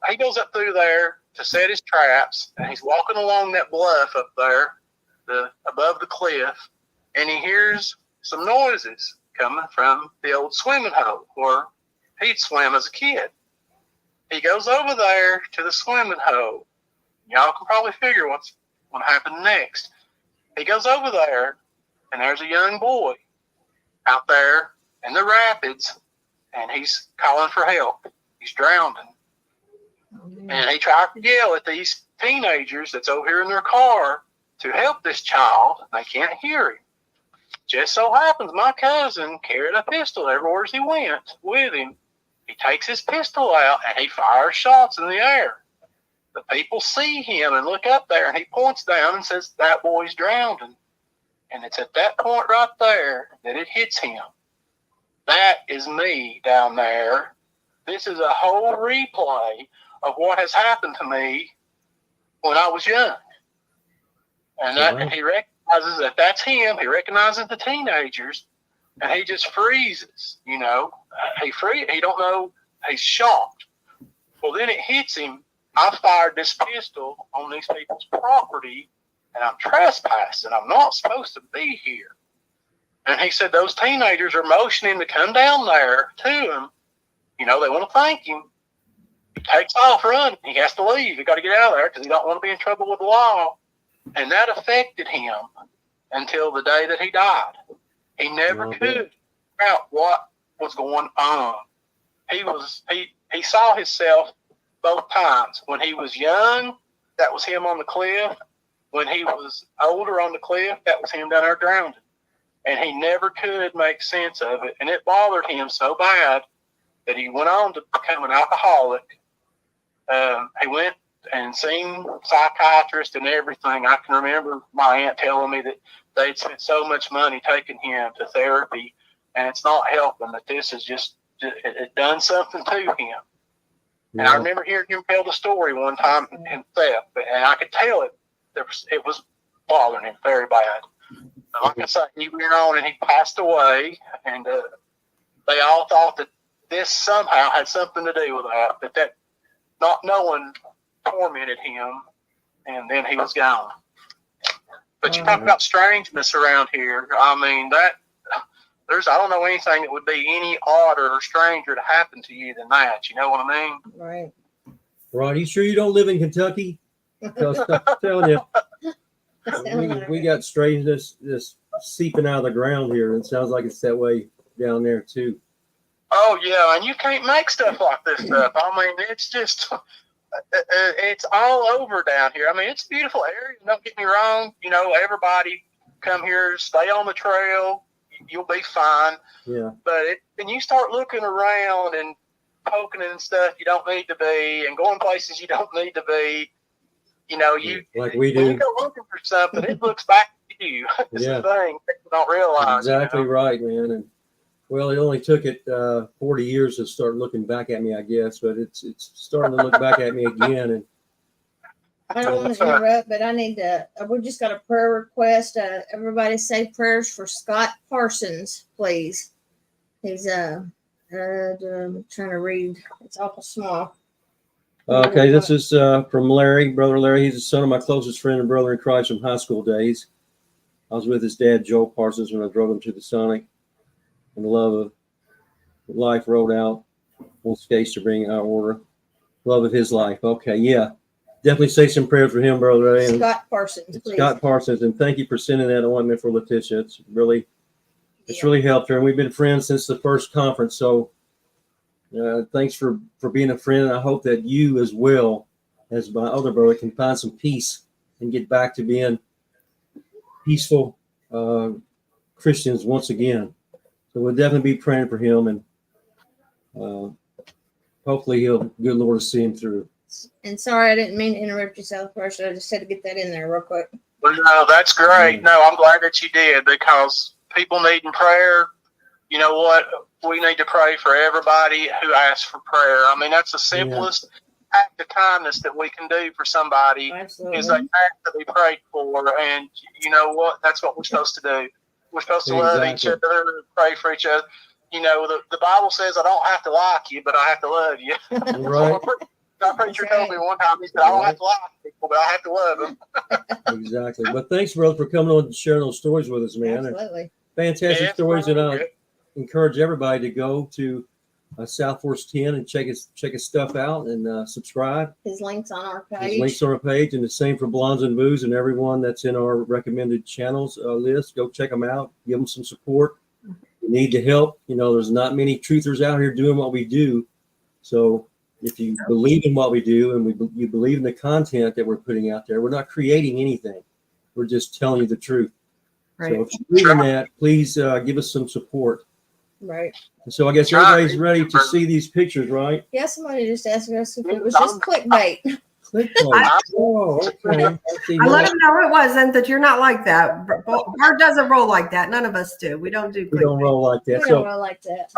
he goes up through there to set his traps, and he's walking along that bluff up there, above the cliff, and he hears some noises coming from the old swimming hole where he'd swim as a kid. He goes over there to the swimming hole. Y'all can probably figure what's going to happen next. He goes over there, and there's a young boy out there in the rapids, and he's calling for help. He's drowning. And he tried to yell at these teenagers that's over here in their car to help this child. They can't hear him. Just so happens my cousin carried a pistol everywhere he went with him. He takes his pistol out, and he fires shots in the air. The people see him and look up there, and he points down and says, "That boy's drowning." And it's at that point right there that it hits him. That is me down there. This is a whole replay of what has happened to me when I was young. And he recognizes that that's him. He recognizes the teenagers, and he just freezes, He don't know. He's shocked. Well, then it hits him. I fired this pistol on these people's property, and I'm trespassing. I'm not supposed to be here. And he said those teenagers are motioning to come down there to him. They want to thank him. He takes off running. He has to leave. He got to get out of there because he don't want to be in trouble with the law. And that affected him until the day that he died. He never could figure out what was going on. He saw himself both times. When he was young, that was him on the cliff. When he was older on the cliff, that was him down there drowning. And he never could make sense of it. And it bothered him so bad that he went on to become an alcoholic. He went and seen psychiatrists and everything. I can remember my aunt telling me that they'd spent so much money taking him to therapy, and it's not helping, that this is just it done something to him. And I remember hearing him tell the story one time himself, and I could tell it was bothering him very bad. Like I say, he went on and he passed away, and they all thought that this somehow had something to do with that not knowing tormented him, and then he was gone. But you talk about strangeness around here. I mean, I don't know anything that would be any odder or stranger to happen to you than that. You know what I mean? Right. Ron, you sure you don't live in Kentucky? Because I'm telling you, We got strangeness just seeping out of the ground here. It sounds like it's that way down there too. Oh yeah, and you can't make stuff like this stuff. I mean, it's just it's all over down here. I mean, it's a beautiful area. Don't get me wrong. You know, everybody come here, stay on the trail. You'll be fine. Yeah. But when you start looking around and poking and stuff you don't need to be, and going places you don't need to be, you know, like we do. When you go looking for something, it looks back to you. It's the thing people don't realize. Exactly, you know? right, man. And well, it only took it 40 years to start looking back at me, I guess, but it's starting to look back at me again. And I don't want to interrupt, but I need to. We just got a prayer request. Everybody say prayers for Scott Parsons, please. He's I'm trying to read. It's awful small. okay, this is from Larry, brother Larry. He's the son of my closest friend and brother in Christ from high school days. I was with his dad, Joe Parsons, when I drove him to the Sonic, and the love of life rolled out on skates to bring our order. Love of his life. Okay, yeah. Definitely say some prayers for him, brother Larry. Scott Parsons, please. Scott Parsons, and thank you for sending that ointment for Latisha. It's really helped her, and we've been friends since the first conference. So, thanks for being a friend. And I hope that you, as well as my other brother, can find some peace and get back to being peaceful Christians once again. So we'll definitely be praying for him, and hopefully good Lord will see him through. And sorry, I didn't mean to interrupt yourself first. I just had to get that in there real quick. Well, no, that's great. No, I'm glad that you did, because people needing prayer, you know what? We need to pray for everybody who asks for prayer. I mean, that's the simplest act of kindness that we can do for somebody. Absolutely. Is they ask to be prayed for. And you know what? That's what we're supposed to do. We're supposed to love each other, pray for each other. You know, the Bible says I don't have to like you, but I have to love you. Right. My preacher told me one time, he said, I don't have to like people, but I have to love them. Exactly. But thanks, brother, for coming on and sharing those stories with us, man. Absolutely. Fantastic stories, and I encourage everybody to go to South Force 10 and check his stuff out and subscribe. His link's on our page. His links on our page, and the same for Blondes and Booze and everyone that's in our recommended channels list. Go check them out. Give them some support. You need the help. You know, there's not many truthers out here doing what we do. So if you believe in what we do, and you believe in the content that we're putting out there, we're not creating anything. We're just telling you the truth. Right. So if you believe in that, please give us some support. Right. So I guess everybody's ready to see these pictures, right? Yeah, somebody just asked us if it was just clickbait. Clickbait. Oh, okay. I let him know it wasn't, that you're not like that. Bart doesn't roll like that. None of us do. We don't do We don't roll like that. We don't roll like that.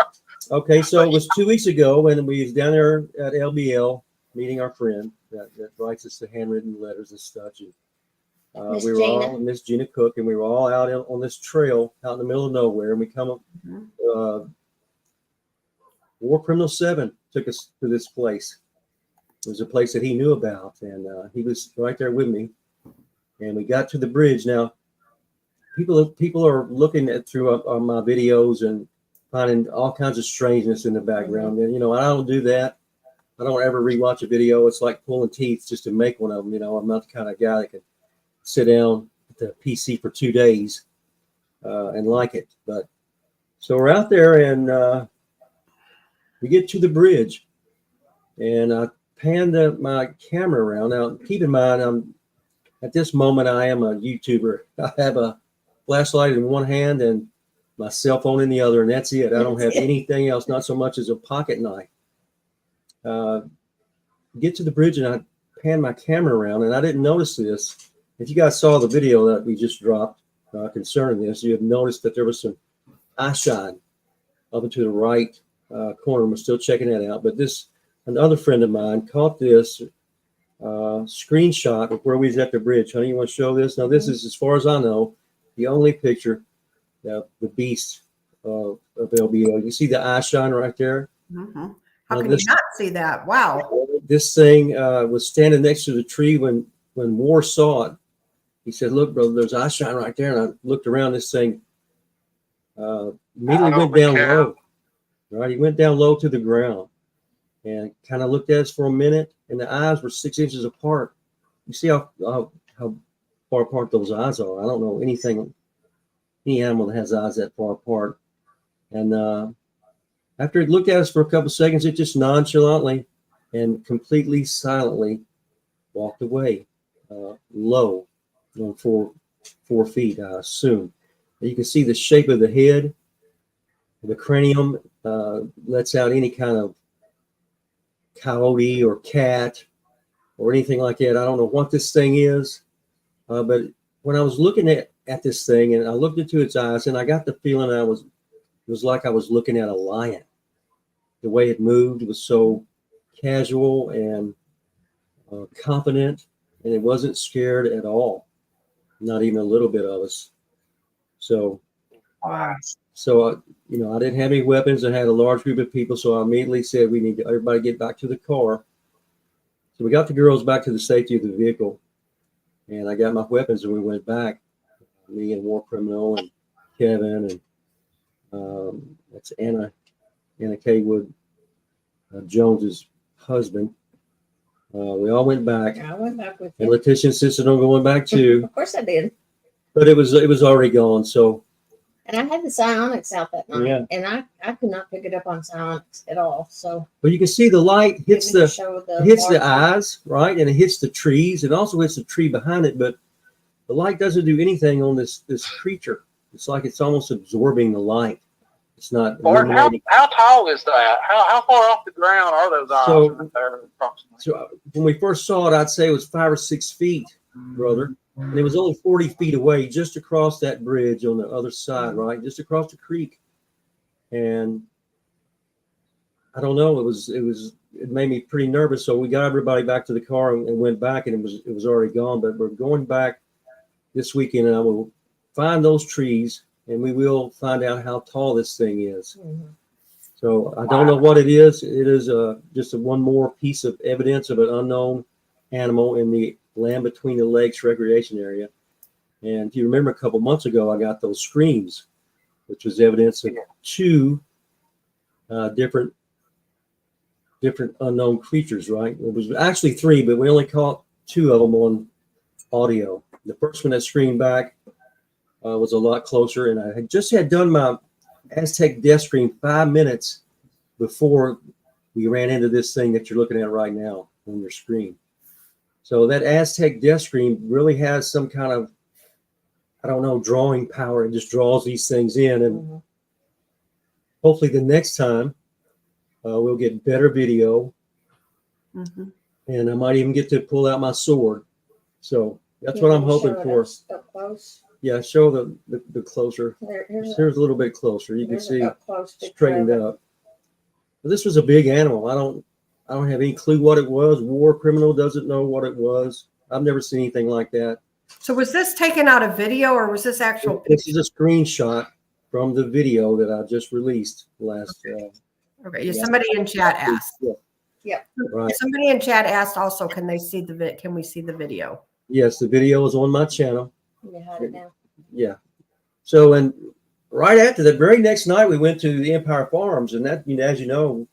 Okay, so it was 2 weeks ago when we was down there at LBL meeting our friend that writes us the handwritten letters and such. And, we were all Miss Gina Cook, and we were all out on this trail out in the middle of nowhere, and we come up. War Criminal 7 took us to this place. It was a place that he knew about, and he was right there with me. And we got to the bridge. Now, people are looking at through my videos and finding all kinds of strangeness in the background. And, you know, I don't do that. I don't ever rewatch a video. It's like pulling teeth just to make one of them. You know, I'm not the kind of guy that can sit down at the PC for 2 days and like it. But so we're out there, and we get to the bridge, and I pan my camera around. Now, keep in mind, at this moment, I am a YouTuber. I have a flashlight in one hand and my cell phone in the other, and that's it. I don't have anything else, not so much as a pocket knife. Get to the bridge, and I pan my camera around, and I didn't notice this. If you guys saw the video that we just dropped concerning this, you have noticed that there was some eye shine up into the right corner. We're still checking that out. But another friend of mine caught this screenshot of where we was at the bridge. Honey, you want to show this? Now, this is, as far as I know, the only picture of the beast of LBO. You see the eye shine right there? Mm-hmm. How can you not see that? Wow. This thing was standing next to the tree when War saw it. He said, "Look, brother, there's eye shine right there." And I looked around. This thing immediately went down low. Right, he went down low to the ground and kind of looked at us for a minute, and the eyes were 6 inches apart. You see how far apart those eyes are. I don't know any animal that has eyes that far apart. And after it looked at us for a couple of seconds, it just nonchalantly and completely silently walked away, low, on 4 feet, I assume. And you can see the shape of the head, the cranium lets out any kind of coyote or cat or anything like that. I don't know what this thing is, but when I was looking at this thing and I looked into its eyes, and I got the feeling it was like I was looking at a lion. The way it moved was so casual and confident, and it wasn't scared at all, not even a little bit of us. So, Wow. so I didn't have any weapons. I had a large group of people, so I immediately said we need to everybody get back to the car. So we got the girls back to the safety of the vehicle, and I got my weapons, and we went back. Me and War Criminal and Kevin and that's Anna Kaywood, Jones's husband. We all went back. I went back with And you. Latisha insisted on going back too, Of course I did. but it was already gone. So And I had the psionics out that night, Yeah. and I could not pick it up on psionics at all. So but you can see the light hits didn't the show it hits the mark. eyes, right, and it hits the trees. It also hits the tree behind it, but the light doesn't do anything on this creature. It's like it's almost absorbing the light. It's not Barton, illuminating. how tall is that? How far off the ground are those eyes So- right there, approximately? So when we first saw it, I'd say it was 5 or 6 feet, brother. And it was only 40 feet away, just across that bridge on the other side, right? Just across the creek. And I don't know, it made me pretty nervous. So we got everybody back to the car and went back, and it was already gone. But we're going back this weekend, and I will find those trees, and we will find out how tall this thing is. Mhm. So I don't know what it is. It is just one more piece of evidence of an unknown animal in the Land Between the Lakes recreation area. And if you remember a couple months ago, I got those screams, which was evidence of 2 different unknown creatures, right? It was actually 3, but we only caught 2 of them on audio. The first one that screamed back was a lot closer, and I had done my Aztec death scream 5 minutes before we ran into this thing that you're looking at right now on your screen. So that Aztec death scream really has some kind of, I don't know, drawing power. It just draws these things in, and Mhm. hopefully the next time we'll get better video, Mhm. and I might even get to pull out my sword. So that's what I'm Can you hoping show it for. Up close. Yeah, show the closer. Here's A little bit closer. You can here's see up close picture straightened of it. up. But this was a big animal. I don't have any clue what it was. War Criminal doesn't know what it was. I've never seen anything like that. So was this taken out of video or was this actual This picture? is a screenshot from the video that I just released last. Okay, yeah, somebody in chat asked. Right. Somebody in chat asked also, can we see the video? Yes, the video is on my channel. You had it now. Yeah. So, and right after the very next night, we went to the Empire Farms, and that, as you know,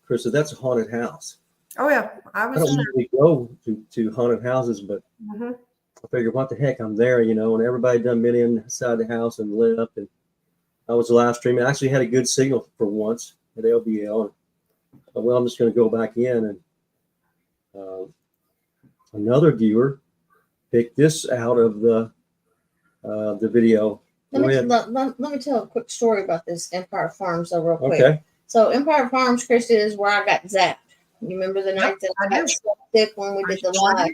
Krista, that's a haunted house. Oh yeah, I I was don't in there. usually go to haunted houses, but Mhm. I figured, what the heck, I'm there, and everybody done been inside the house and left, and I was live streaming. I actually had a good signal for once at LBL. Well, I'm just going to go back in, and another viewer picked this out of the video. Go ahead. Let me tell a quick story about this Empire Farms though, real quick. Okay. So Empire Farms, Krista, is where I got zapped. You remember the night that I I got do. sick when we did the sure live?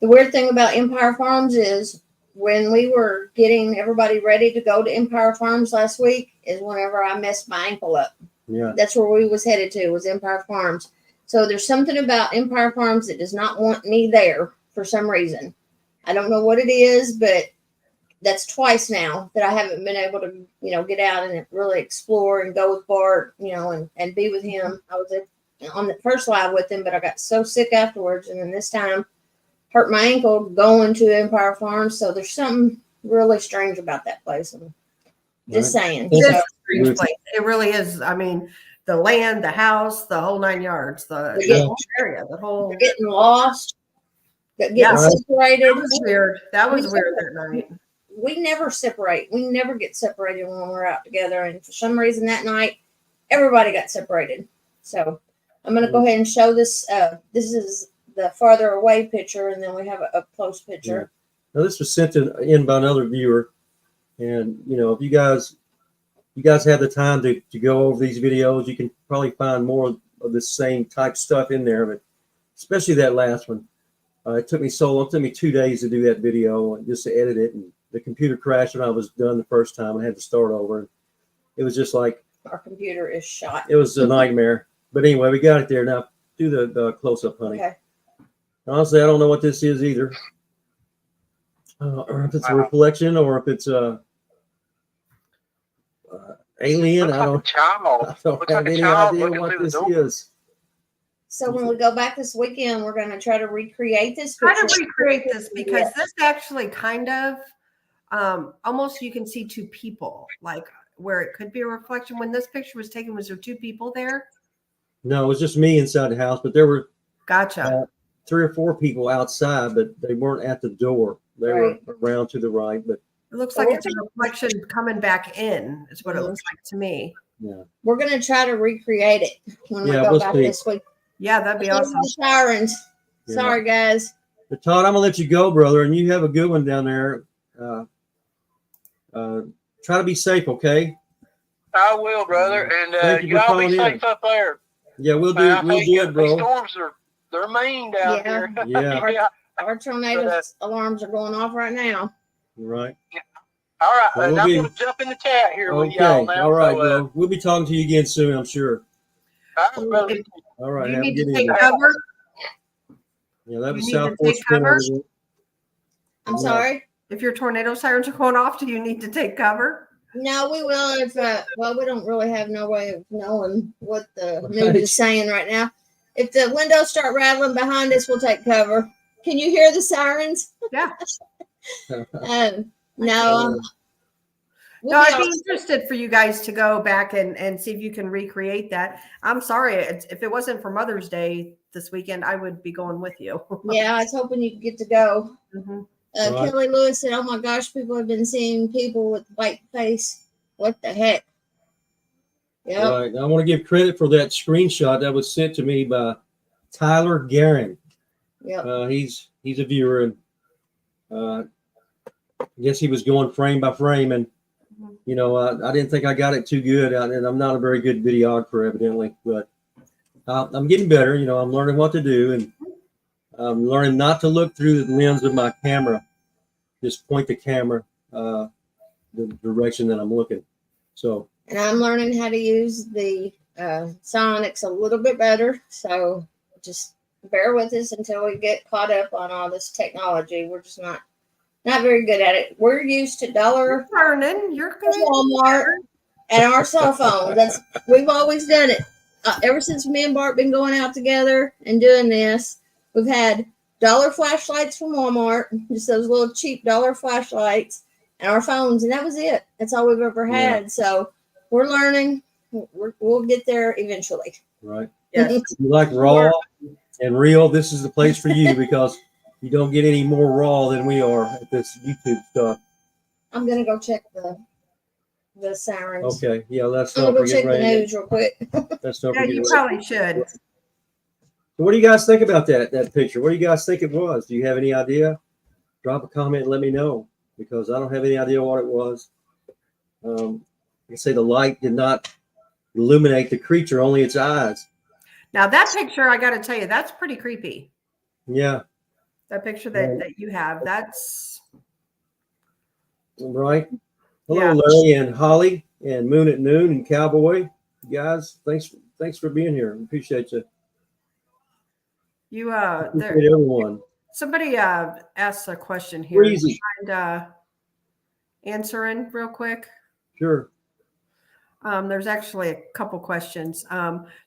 The weird thing about Empire Farms is when we were getting everybody ready to go to Empire Farms last week is whenever I messed my ankle up. Yeah. That's where we was headed to, was Empire Farms. So there's something about Empire Farms that does not want me there for some reason. I don't know what it is, but that's twice now that I haven't been able to, get out and really explore and go with Bart, and be with him. I was on the first live with him, but I got so sick afterwards. And then this time hurt my ankle going to Empire Farms. So there's something really strange about that place. I'm just saying. It is So, a strange place. It really is. I mean, the land, the house, the whole 9 yards, the Yeah. whole area, the whole. getting lost. Getting Yeah. separated. That was weird. That was weird that night. We never separate. We never get separated when we're out together. And for some reason that night, everybody got separated. So I'm going to go ahead and show this. This is the farther away picture, and then we have a up close picture. Yeah. Now this was sent in by another viewer, and if you guys have the time to go over these videos, you can probably find more of the same type stuff in there, but especially that last one. It took me so long. It took me 2 days to do that video and just to edit it, and the computer crashed when I was done the first time. I had to start over. It was just like our computer is shot. It was a nightmare. But anyway, we got it there. Now do the close up, honey. Okay. Honestly, I don't know what this is either. Or if it's a reflection, or if it's a alien. I don't have any idea what this is. So when we go back this weekend, we're going to try to recreate this Try picture. to recreate this because this actually kind of almost you can see two people, like where it could be a reflection. When this picture was taken, was there two people there? No, it was just me inside the house, but there were Gotcha. 3 or 4 people outside, but they weren't at the door. They were around to the right, but It looks like it's a reflection coming back in, is what it looks like to me. yeah. We're going to try to recreate it when we go back this week. Yeah, that'd be awesome. Sirens. Yeah. Sorry, guys. But Todd, I'm gonna let you go, brother, and you have a good one down there. Try to be safe, okay? I will, brother, and you all be safe up there. Yeah, we'll do. We'll do it, bro. Storms they're mean down here. Yeah. Our tornado alarms are going off right now. Right. All right, Well, I'm going to jump in the chat here with y'all now. All right, bro. We'll be talking to you again soon, I'm sure. All right. You have need a to good take evening. cover. Yeah, that was You need South to Fort take cover? Spin. I'm sorry. If your tornado sirens are going off, do you need to take cover? No, we will. If we don't really have no way of knowing what the news is saying right now. If the windows start rattling behind us, we'll take cover. Can you hear the sirens? Yeah. No. No, I'd be interested for you guys to go back and see if you can recreate that. I'm sorry, if it wasn't for Mother's Day this weekend, I would be going with you. Yeah, I was hoping you could get to go. Mm-hmm. Kelly Lewis said, "Oh my gosh, people have been seeing people with white face. What the heck?" Yeah. Right. I want to give credit for that screenshot that was sent to me by Tyler Guerin. Yeah. He's a viewer, and I guess he was going frame by frame, and I didn't think I got it too good, and I'm not a very good videographer, evidently, but I'm getting better. I'm learning what to do, and I'm learning not to look through the lens of my camera. Just point the camera the direction that I'm looking. So. And I'm learning how to use the Sonics a little bit better. So just bear with us until we get caught up on all this technology. We're just not very good at it. We're used to You're learning. You're good. Walmart and our cell phones. We've always done it. Ever since me and Bart been going out together and doing this, we've had dollar flashlights from Walmart, just those little cheap dollar flashlights, and our phones, and that was it. That's all we've ever had. Yeah. So we're learning. We'll get there eventually. Right. Yes. If you like raw and real, this is the place for you because you don't get any more raw than we are at this YouTube stuff. I'm gonna go check the sirens. Okay. Yeah, let's I'm gonna go check the news real quick. Let's not forget. You probably should. So what do you guys think about that picture? What do you guys think it was? Do you have any idea? Drop a comment and let me know, because I don't have any idea what it was. I say the light did not illuminate the creature, only its eyes. Now that picture, I got to tell you, that's pretty creepy. Yeah. That picture that you have, that's right. Hello, Larry and Holly and Moon at Noon and Cowboy. Guys, thanks for being here. Appreciate you. Appreciate everyone. Somebody asked a question here. Easy. And answering real quick. Sure. There's actually a couple questions.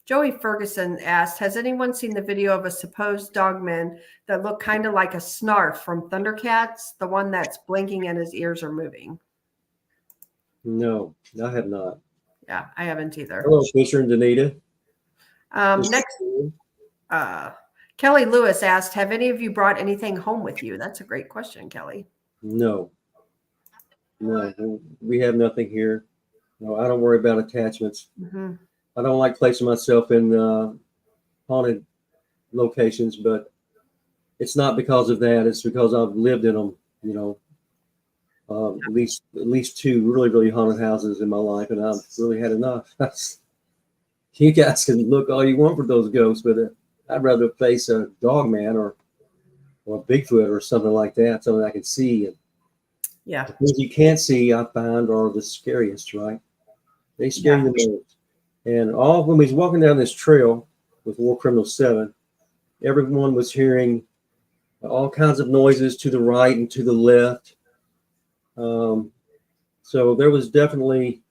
Joey Ferguson asked, has anyone seen the video of a supposed dogman that looked kind of like a Snarf from Thundercats, the one that's blinking and his ears are moving? No, I have not. Yeah, I haven't either. Hello, Fisher and Danita. Next, Kelly Lewis asked, have any of you brought anything home with you? That's a great question, Kelly. No, we have nothing here. No, I don't worry about attachments. Mm-hmm. I don't like placing myself in haunted locations, but it's not because of that. It's because I've lived in them, you know. At least two really haunted houses in my life, and I've really had enough. You guys can look all you want for those ghosts, but I'd rather face a dog man or a Bigfoot or something like that, something I can see. And yeah, the things you can't see, I find, are the scariest, right? They scare you the most. And when we was walking down this trail with War Criminal 7, everyone was hearing all kinds of noises to the right and to the left. So there was definitely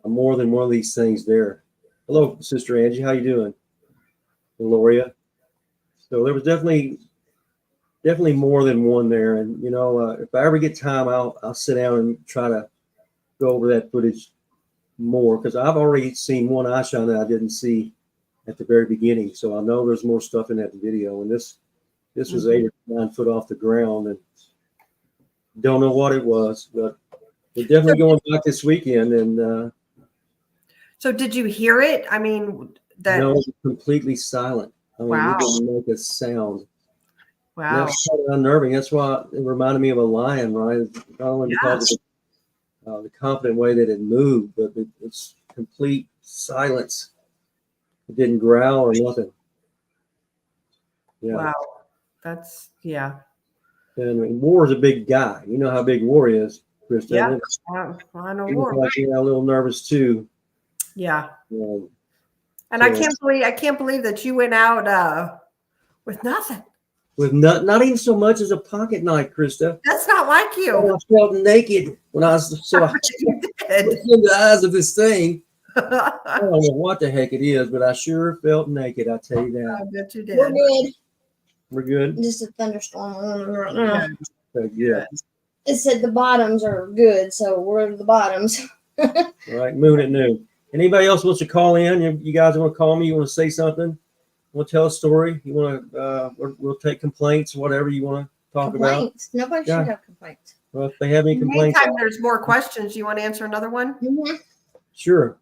more than one of these things there. Hello, Sister Angie. How you doing? Gloria. So there was definitely more than one there. And, you know, if I ever get time, I'll sit down and try to go over that footage more, because I've already seen one eye shine that I didn't see at the very beginning. So I know there's more stuff in that video. And this was 8 or 9 foot off the ground, and don't know what it was, but we're definitely going back this weekend. And so did you hear it? I mean, no, it was completely silent. I mean, wow. It didn't make a sound. Wow. That's kind of unnerving. That's why it reminded me of a lion, right? Not only because of the confident way that it moved, but it's complete silence. It didn't growl or nothing. Yeah. Wow. That's, yeah. And I mean, War is a big guy. You know how big War is, Krista. Yeah. I know War. Like, a little nervous too. Yeah. And I can't believe that you went out with nothing. With not even so much as a pocket knife, Krista. That's not like you. I felt naked when I was so I in the eyes of this thing. I don't know what the heck it is, but I sure felt naked. I tell you that. I bet you did. We're good. We're good. Just a thunderstorm right now. Okay, good. It said the bottoms are good, so we're the bottoms. All right, moon at noon. Anybody else wants to call in? You guys want to call me? You want to say something? Want to tell a story? You want to? We'll take complaints, whatever you want to talk about. Nobody should have complaints. Well, if they have any complaints, anytime there's more questions, you want to answer another one? Mm-hmm. Sure.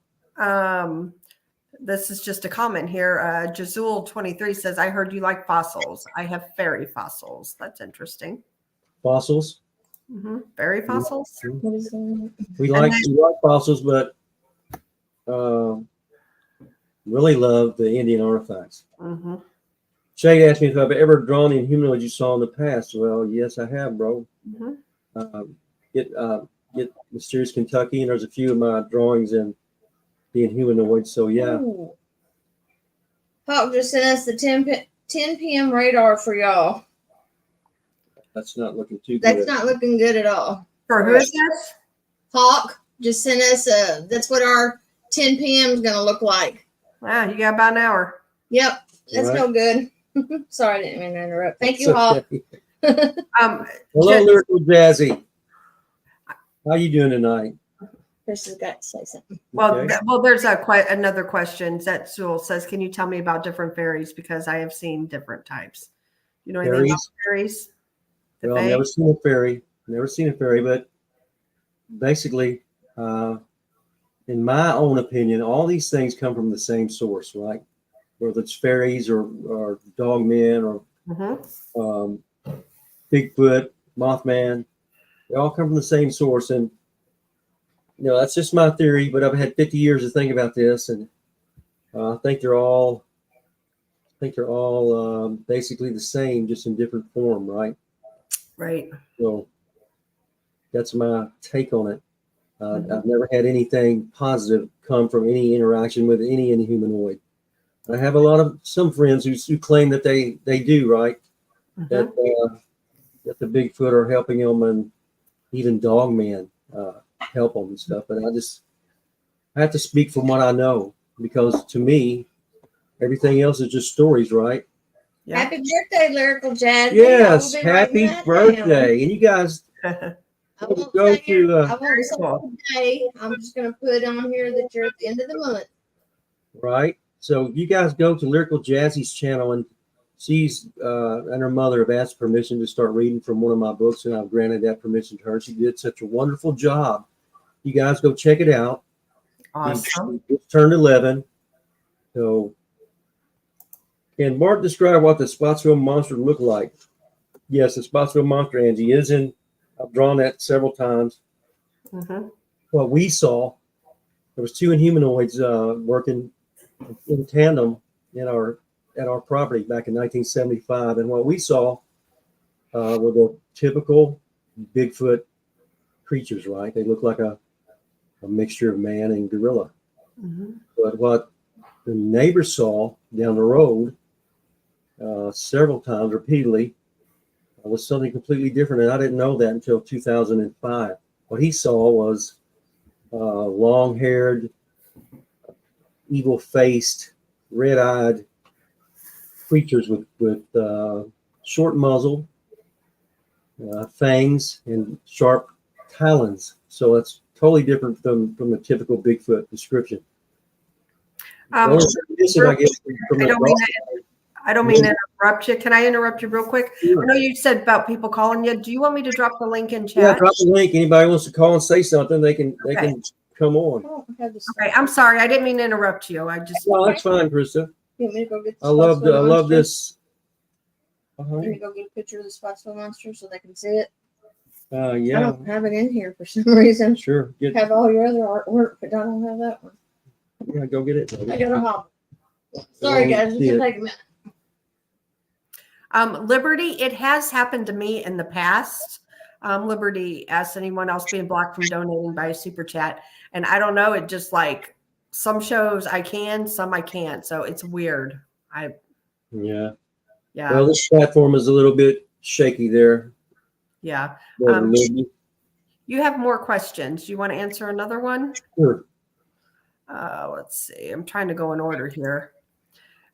This is just a comment here. Jazul 23 says, I heard you like fossils. I have fairy fossils. That's interesting. Fossils. Fairy fossils. What is that? We like fossils, but really love the Indian artifacts. Shade asked me if I've ever drawn the Inhumanoid you saw in the past. Well, yes, I have, bro. Get Mysterious Kentucky, and there's a few of my drawings in the Inhumanoid. So yeah. Ooh. Hawk just sent us the 10 p.m. radar for y'all. That's not looking too good. That's not looking good at all. For who is this? Hawk just sent us that's what our 10 p.m. is going to look like. Wow, you got about an hour. Yep, that's no good. Sorry, I didn't mean to interrupt. Thank you, Hawk. Hello, Lyrical Jazzy. How you doing tonight? Chris has got to say something. Well, there's another question that Sewell says, can you tell me about different fairies? Because I have seen different types. You know anything about fairies? Well, I've never seen a fairy, but basically, in my own opinion, all these things come from the same source, right? Whether it's fairies or dogmen or Bigfoot, Mothman, they all come from the same source. And you know, that's just my theory, but I've had 50 years to think about this, and I think they're all basically the same, just in different form, right? Right. So that's my take on it. I've never had anything positive come from any interaction with any Inhumanoid. I have some friends who claim that they do, right? That the Bigfoot are helping them, and even Dogman help them and stuff. But I have to speak from what I know, because to me, everything else is just stories, right? Yeah. Happy birthday, Lyrical Jazz. Yes, happy birthday. And you guys I go won't to today. I'm just going to put on here that you're at the end of the month. Right. So you guys go to Lyrical Jazzy's channel and she's and her mother have asked permission to start reading from one of my books, and I've granted that permission to her. She did such a wonderful job. You guys go check it out. Awesome. He just turned 11. So, can Bart describe what the Spotsville monster looked like? Yes, the Spotsville monster, Angie, is in. I've drawn that several times. Mm-hmm. What we saw, there was two Inhumanoids working in tandem at our property back in 1975, and what we saw were the typical Bigfoot creatures. Right? They look like a mixture of man and gorilla. Mm-hmm. But what the neighbors saw down the road several times repeatedly was something completely different, and I didn't know that until 2005. What he saw was long-haired, evil-faced, red-eyed creatures with short muzzle, fangs, and sharp talons. So that's totally different from the typical Bigfoot description. I don't mean to interrupt you. Can I interrupt you real quick? Sure. I know you said about people calling you. Do you want me to drop the link in chat? Yeah, drop the link. Anybody wants to call and say something, they can come on. Okay, I'm sorry. I didn't mean to interrupt you. I just. No, that's fine, Krista. You want me to go get the I love Spotsville this. You want me to go get a picture of the Spotsville monster so they can see it? I Yeah, don't have it in here for some reason. sure. I have all your other artwork, but I don't have that one. Yeah, go get it. I gotta hop. Sorry, guys. It's gonna take a minute. Liberty, it has happened to me in the past. Liberty asked anyone else being blocked from donating by a super chat. And I don't know, it just like some shows I can, some I can't. So it's weird. Yeah. Yeah. Well, this platform is a little bit shaky there. Yeah. Maybe. You have more questions. You want to answer another one? Sure. Let's see. I'm trying to go in order here.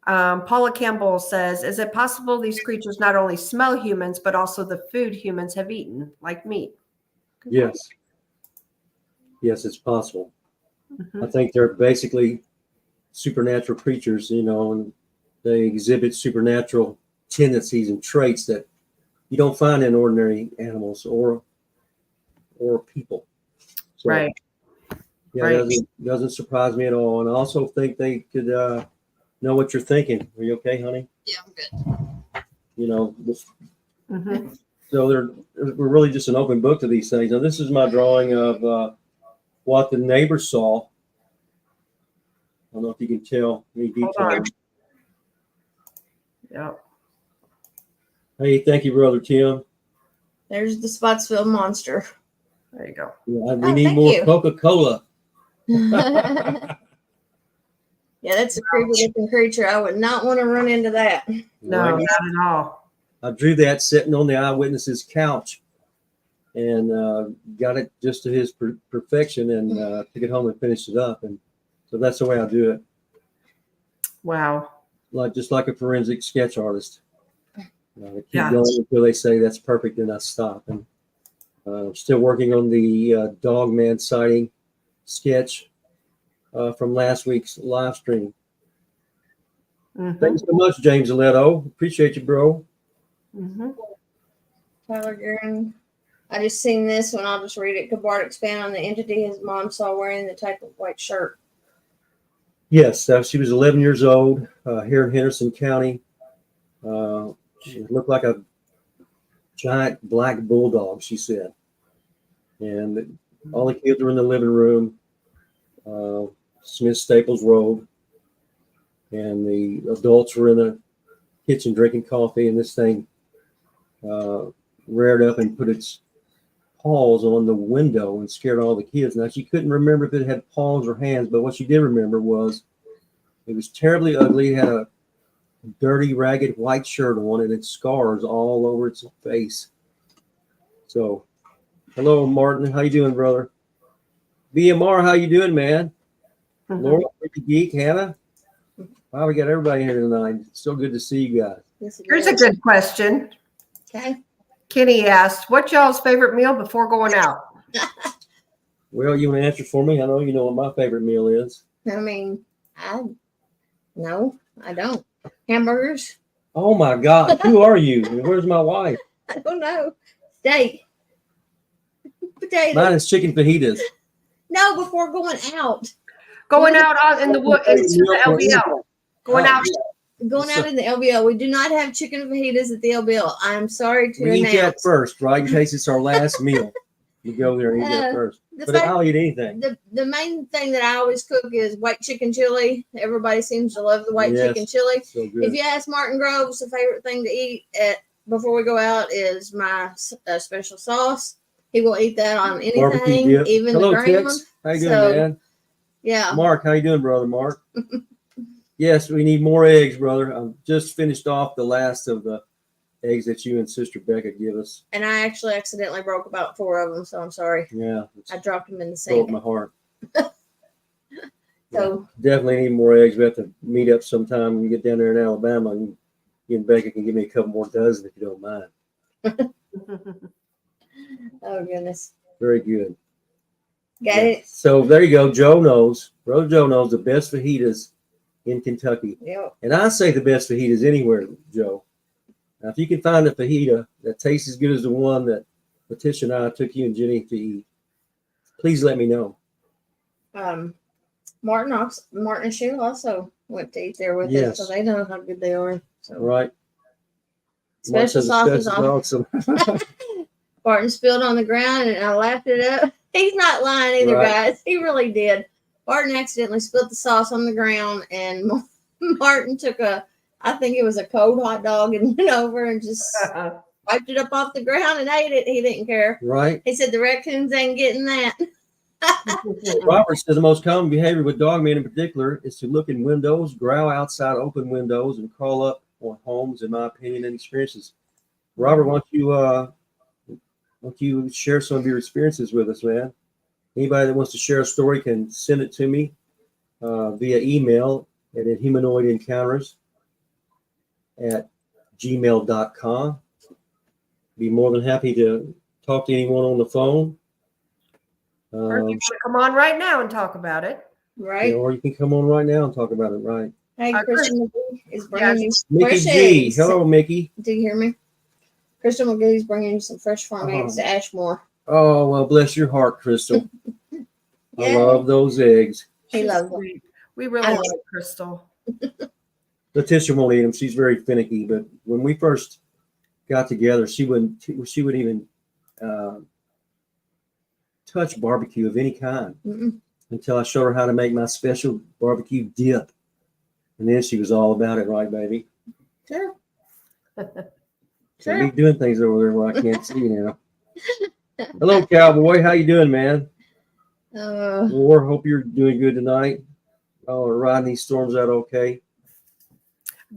Paula Campbell says, is it possible these creatures not only smell humans, but also the food humans have eaten, like meat? Yes. Yes, it's possible. Mm-hmm. I think they're basically supernatural creatures, and they exhibit supernatural tendencies and traits that you don't find in ordinary animals or people. So, Right. Yeah, Right. It doesn't surprise me at all. And I also think they could know what you're thinking. Are you okay, honey? Yeah, I'm good. Mm-hmm. So we're really just an open book to these things. Now, this is my drawing of what the neighbors saw. I don't know if you can tell any detail. Hold on. Yeah. Hey, thank you, Brother Tim. There's the Spotsville monster. There you go. Yeah, we need thank more you. Coca-Cola. Yeah, that's a creepy looking creature. I would not want to run into that. No, Right. not at all. I drew that sitting on the eyewitness's couch and got it just to his perfection and took it home and finished it up. And so that's the way I do it. Wow. Just like a forensic sketch artist. I keep Yeah. going until they say that's perfect, and I stop. And I'm still working on the dog man sighting sketch from last week's live stream. Mm-hmm. Thanks so much, James Aletto. Appreciate you, bro. Mm-hmm. Tyler Guerin. I just seen this one. I'll just read it. Could Bart expand on the entity his mom saw wearing the type of white shirt? Yes, she was 11 years old here in Henderson County. She looked like a giant black bulldog, she said. And all the kids were in the living room, Smith Staples Road, and the adults were in the kitchen drinking coffee, and this thing reared up and put its paws on the window and scared all the kids. Now, she couldn't remember if it had paws or hands, but what she did remember was it was terribly ugly. It had a dirty, ragged white shirt on and its scars all over its face. So, hello, Martin. How you doing, brother? BMR, how you doing, man? Mm-hmm. Laura, Ricky Geek, Hannah? Wow, we got everybody here tonight. It's so good to see you guys. Yes, it Here's is. a good question. Okay. Kenny asked, what's y'all's favorite meal before going out? Well, you want to answer for me? I know you know what my favorite meal is. I mean, no, I don't. Hamburgers. Oh my God, who are you? And where's my wife? I don't know. Steak. Potato. Mine is chicken fajitas. No, before going out. Going out in the wood into the LBL. Going out. Going out in the LBL. We do not have chicken fajitas at the LBL. I'm sorry to We eat that announce. first, right? In case it's our last meal. You go there and eat that first. But I'll eat anything. The main thing that I always cook is white chicken chili. Everybody seems to love the white chicken chili. So good. If you ask Martin Groves, the favorite thing to eat before we go out is my special sauce. He will eat that on anything, even Hello, the ground. Tix. How you doing, man? Yeah. Mark, how you doing, brother? Mark. Yes, we need more eggs, brother. I just finished off the last of the eggs that you and Sister Becca give us. And I actually accidentally broke about 4 of them, so I'm sorry. Yeah. I dropped them in the Broke sink. my heart. So definitely need more eggs. We have to meet up sometime when you get down there in Alabama, and you and Becca can give me a couple more dozen if you don't mind. oh goodness. Very good. Got it. So there you go. Joe knows. Brother Joe knows the best fajitas in Kentucky. Yep. And I say the best fajitas anywhere, Joe. Now, if you can find a fajita that tastes as good as the one that Latisha and I took you and Jenny to eat, please let me know. Martin and Sue also went to eat there with us, so they know how good they are. So. Right. Special sauce is awesome. Barton spilled on the ground, and I laughed it up. He's not lying either, guys. He really did. Barton accidentally spilled the sauce on the ground, and Martin took I think it was a cold hot dog, and went over and just wiped it up off the ground and ate it. He didn't care. Right. He said the raccoons ain't getting that. Robert said the most common behavior with dogmen in particular is to look in windows, growl outside open windows, and crawl up on homes, in my opinion and experiences. Robert, why don't you share some of your experiences with us, man? Anybody that wants to share a story can send it to me via email at inhumanoidencounters@gmail.com. Be more than happy to talk to anyone on the phone. Or if you want to come on right now and talk about it. Right. Yeah, or you can come on right now and talk about it, right? Hey, Christian McGee is bringing you Mickey fresh G. eggs. Hello, Mickey. Do you hear me? Christian McGee is bringing you some fresh farm eggs to Ashmore. Oh, well, bless your heart, Crystal. I love those eggs. He loves them. We really love Crystal. Latisha won't eat them. She's very finicky. But when we first got together, she wouldn't even touch barbecue of any kind until I showed her how to make my special barbecue dip. And then she was all about it, right, baby? Sure. So you're doing things over there where I can't see now. Hello, cowboy. How you doing, man? War, hope you're doing good tonight. Oh, we're riding these storms out okay.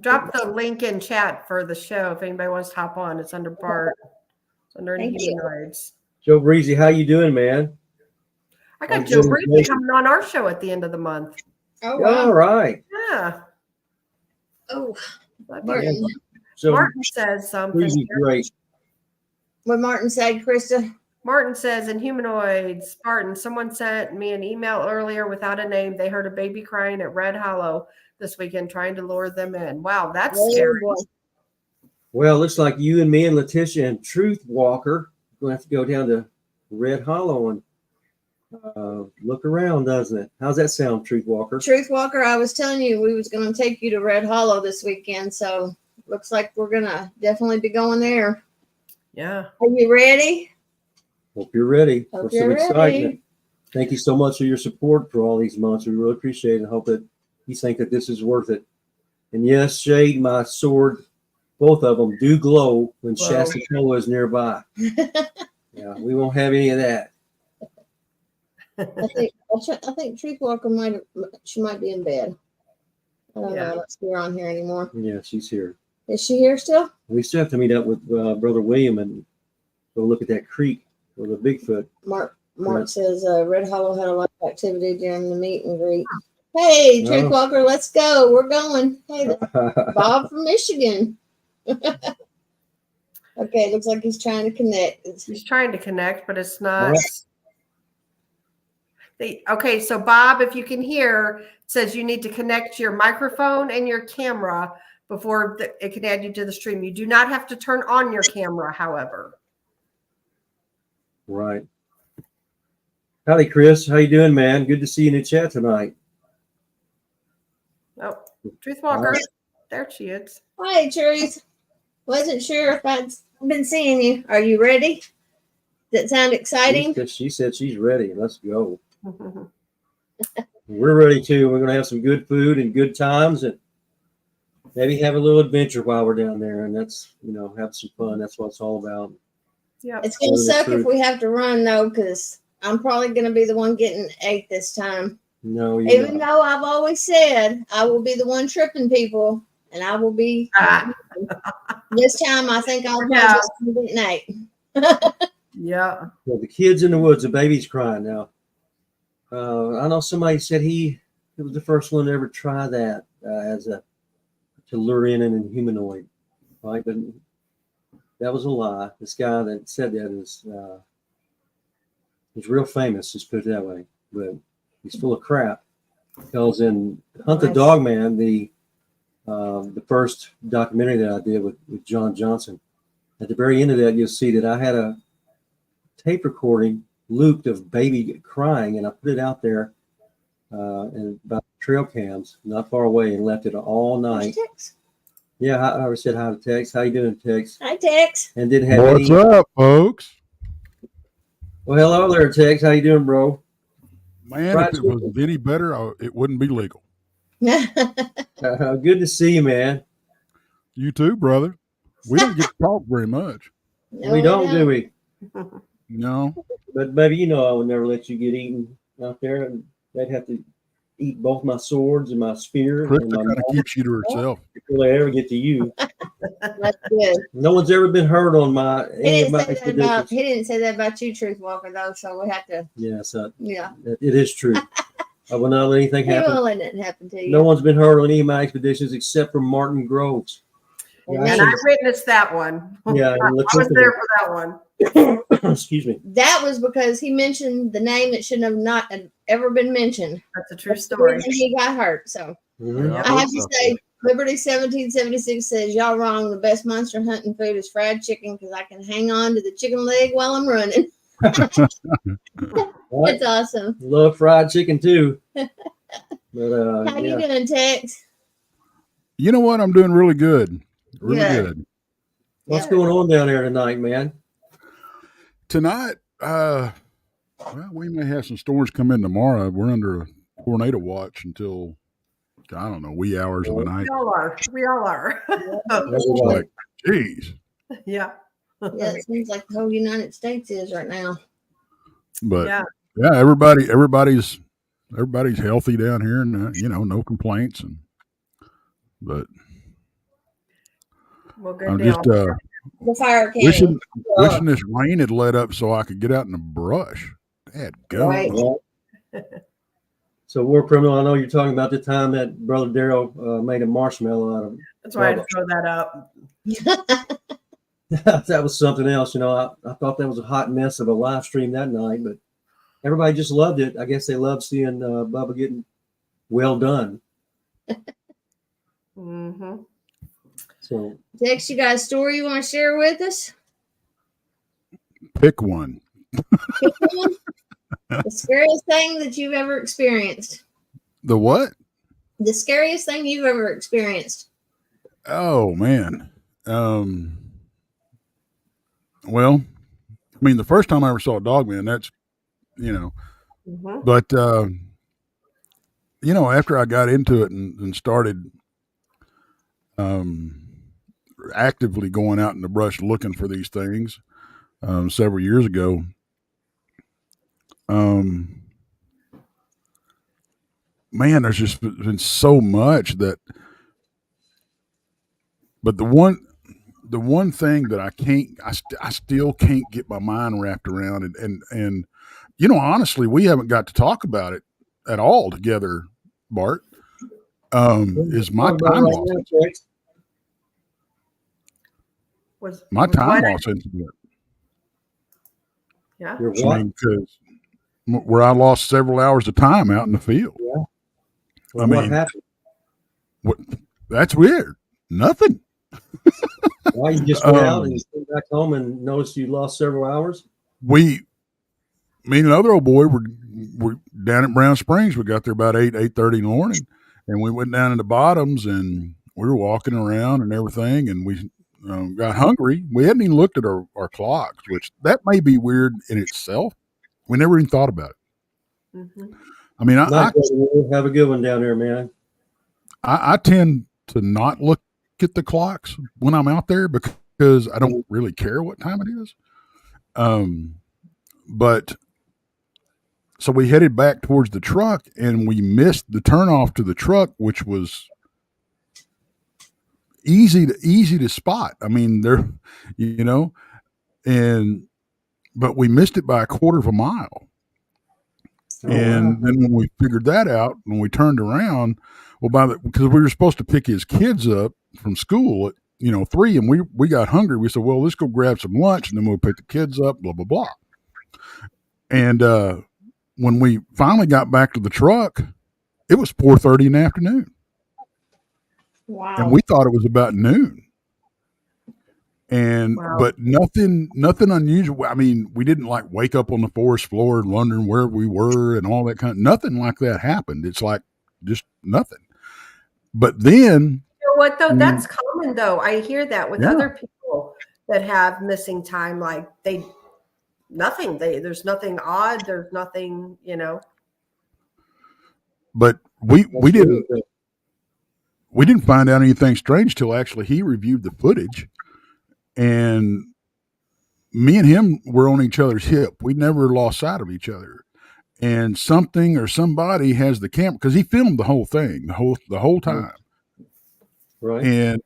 Drop the link in chat for the show if anybody wants to hop on. It's under Bart. It's under Inhumanoids. Joe Breezy, how you doing, man? I got Joe Breezy coming on our show at the end of the month. Oh, wow. All right. Yeah. Oh, Martin. So Martin says something. Breezy, great. What Martin said, Krista? Martin says, Inhumanoids, Barton, someone sent me an email earlier without a name. They heard a baby crying at Red Hollow this weekend, trying to lure them in. Wow, that's scary. Well, looks like you and me and Latisha and Truth Walker are going to have to go down to Red Hollow and look around, doesn't it? How's that sound, Truth Walker? Truth Walker, I was telling you we was going to take you to Red Hollow this weekend, so looks like we're going to definitely be going there. Yeah. Are you ready? Hope you're ready for some excitement. Ready. Thank you so much for your support for all these months. We really appreciate it. I hope that you think that this is worth it. And yes, Shade, my sword, both of them do glow when Shasta-Cola is nearby. Yeah, we won't have any of that. I think Truth Walker might be in bed. I don't know. Let's see her on here anymore. Yeah, she's here. Is she here still? We still have to meet up with Brother William and go look at that creek or the Bigfoot. Mark says Red Hollow had a lot of activity during the meet and greet. Hey, Truth Walker, let's go. We're going. Hey, Bob from Michigan. Okay, looks like he's trying to connect. He's trying to connect, but it's not. Okay, so Bob, if you can hear, it says you need to connect your microphone and your camera before it can add you to the stream. You do not have to turn on your camera, however. Right. Howdy, Chris. How you doing, man? Good to see you in the chat tonight. Oh, Truthwalker. Right. There she is. Hi, Truth. Wasn't sure if I'd been seeing you. Are you ready? Does that sound exciting? She said she's ready. Let's go. We're ready too. We're going to have some good food and good times, and maybe have a little adventure while we're down there. And that's, have some fun. That's what it's all about. Yeah. It's going to suck if we have to run, though, because I'm probably going to be the one getting ate this time. No, even though I've always said I will be the one tripping people, and I will be. This time, I think I'll just get Nate. Yeah. Well, the kids in the woods, the baby's crying now. I know somebody said it was the first one to ever try that to lure in an Inhumanoid, right? But that was a lie. This guy that said that is he's real famous, just put it that way. But he's full of crap. Because in Hunt the Dog Man, the first documentary that I did with John Johnson, at the very end of that, you'll see that I had a tape recording looped of baby crying, and I put it out there and about trail cams not far away, and left it all night. Yeah, I said hi to Tex. How you doing, Tex? Hi, Tex. And didn't have What's up, folks? Well, hello there, Tex. How you doing, bro? Man, if it was any better, it wouldn't be legal. Good to see you, man. You too, brother. We don't get to talk very much. No, we don't, do we? No. But baby, I would never let you get eaten out there, and they'd have to eat both my swords and my spear. Krista kind of keeps you to herself before they ever get to you. That's good. No one's ever been hurt on He didn't say that about you, Truth Walker, though. So we have to. Yes, yeah, it is true. I will not let anything happen. You won't let it happen to you. No one's been hurt on any of my expeditions except for Martin Groves. And I witnessed that one. Yeah, I was there for that one. Excuse me. That was because he mentioned the name that shouldn't have not ever been mentioned. That's a true story. And he got hurt. So Mm-hmm. I have to say, Liberty 1776 says y'all wrong. The best monster hunting food is fried chicken because I can hang on to the chicken leg while I'm running. That's awesome. Love fried chicken too. But how you doing, Tex? You know what? I'm doing really good. Really good. What's going on down there tonight, man? Tonight, well, we may have some storms come in tomorrow. We're under a tornado watch until, I don't know, wee hours of the night. We all are. It's like, geez. Yeah. Yeah, it seems like the whole United States is right now. But yeah, everybody's healthy down here, and no complaints. But I'm just the fire came. wishing this rain had let up so I could get out in the brush. Dad, go. Right. So, War Criminal, I know you're talking about the time that Brother Daryl made a marshmallow out of. That's why I had to throw that up. That was something else. I thought that was a hot mess of a live stream that night, but everybody just loved it. I guess they loved seeing Bubba getting well done. Mm-hmm. So, Tex, you got a story you want to share with us? Pick one. Pick one? The scariest thing that you've ever experienced. The what? The scariest thing you've ever experienced. Oh, man. Well, I mean, the first time I ever saw a dog, man, that's, Mm-hmm. But, after I got into it and started actively going out in the brush looking for these things several years ago, man, there's just been so much that, but the one thing that I still can't get my mind wrapped around, and honestly, we haven't got to talk about it at all together, Bart, is my time loss. My time loss incident. Yeah. Because where I lost several hours of time out in the field. Yeah. Well, what happened? That's weird. Nothing. Why you just went out and you came back home and noticed you lost several hours? Me and another old boy were down at Brown Springs. We got there about 8:30 in the morning, and we went down in the bottoms and we were walking around and everything, and we got hungry. We hadn't even looked at our clocks, which that may be weird in itself. We never even thought about it. Mm-hmm. I mean, I have a good one down there, man. I tend to not look at the clocks when I'm out there because I don't really care what time it is. But so we headed back towards the truck and we missed the turnoff to the truck, which was easy to spot. I mean, there, but we missed it by a quarter of a mile. Oh, and wow. then when we figured that out, when we turned around, because we were supposed to pick his kids up from school at 3, and we got hungry. We said, well, let's go grab some lunch and then we'll pick the kids up, blah blah blah. And when we finally got back to the truck, it was 4:30 in the afternoon. Wow. And we thought it was about noon. And but nothing unusual. I mean, we didn't like wake up on the forest floor and wondering where we were and all that nothing like that happened. It's like just nothing. But then, you know what though? That's common though. I hear that with other people that have missing time. Like there's nothing odd. There's nothing, But we didn't find out anything strange till actually he reviewed the footage. And me and him were on each other's hip. We never lost sight of each other. And something or somebody has the camera because he filmed the whole thing, the whole time. Right. And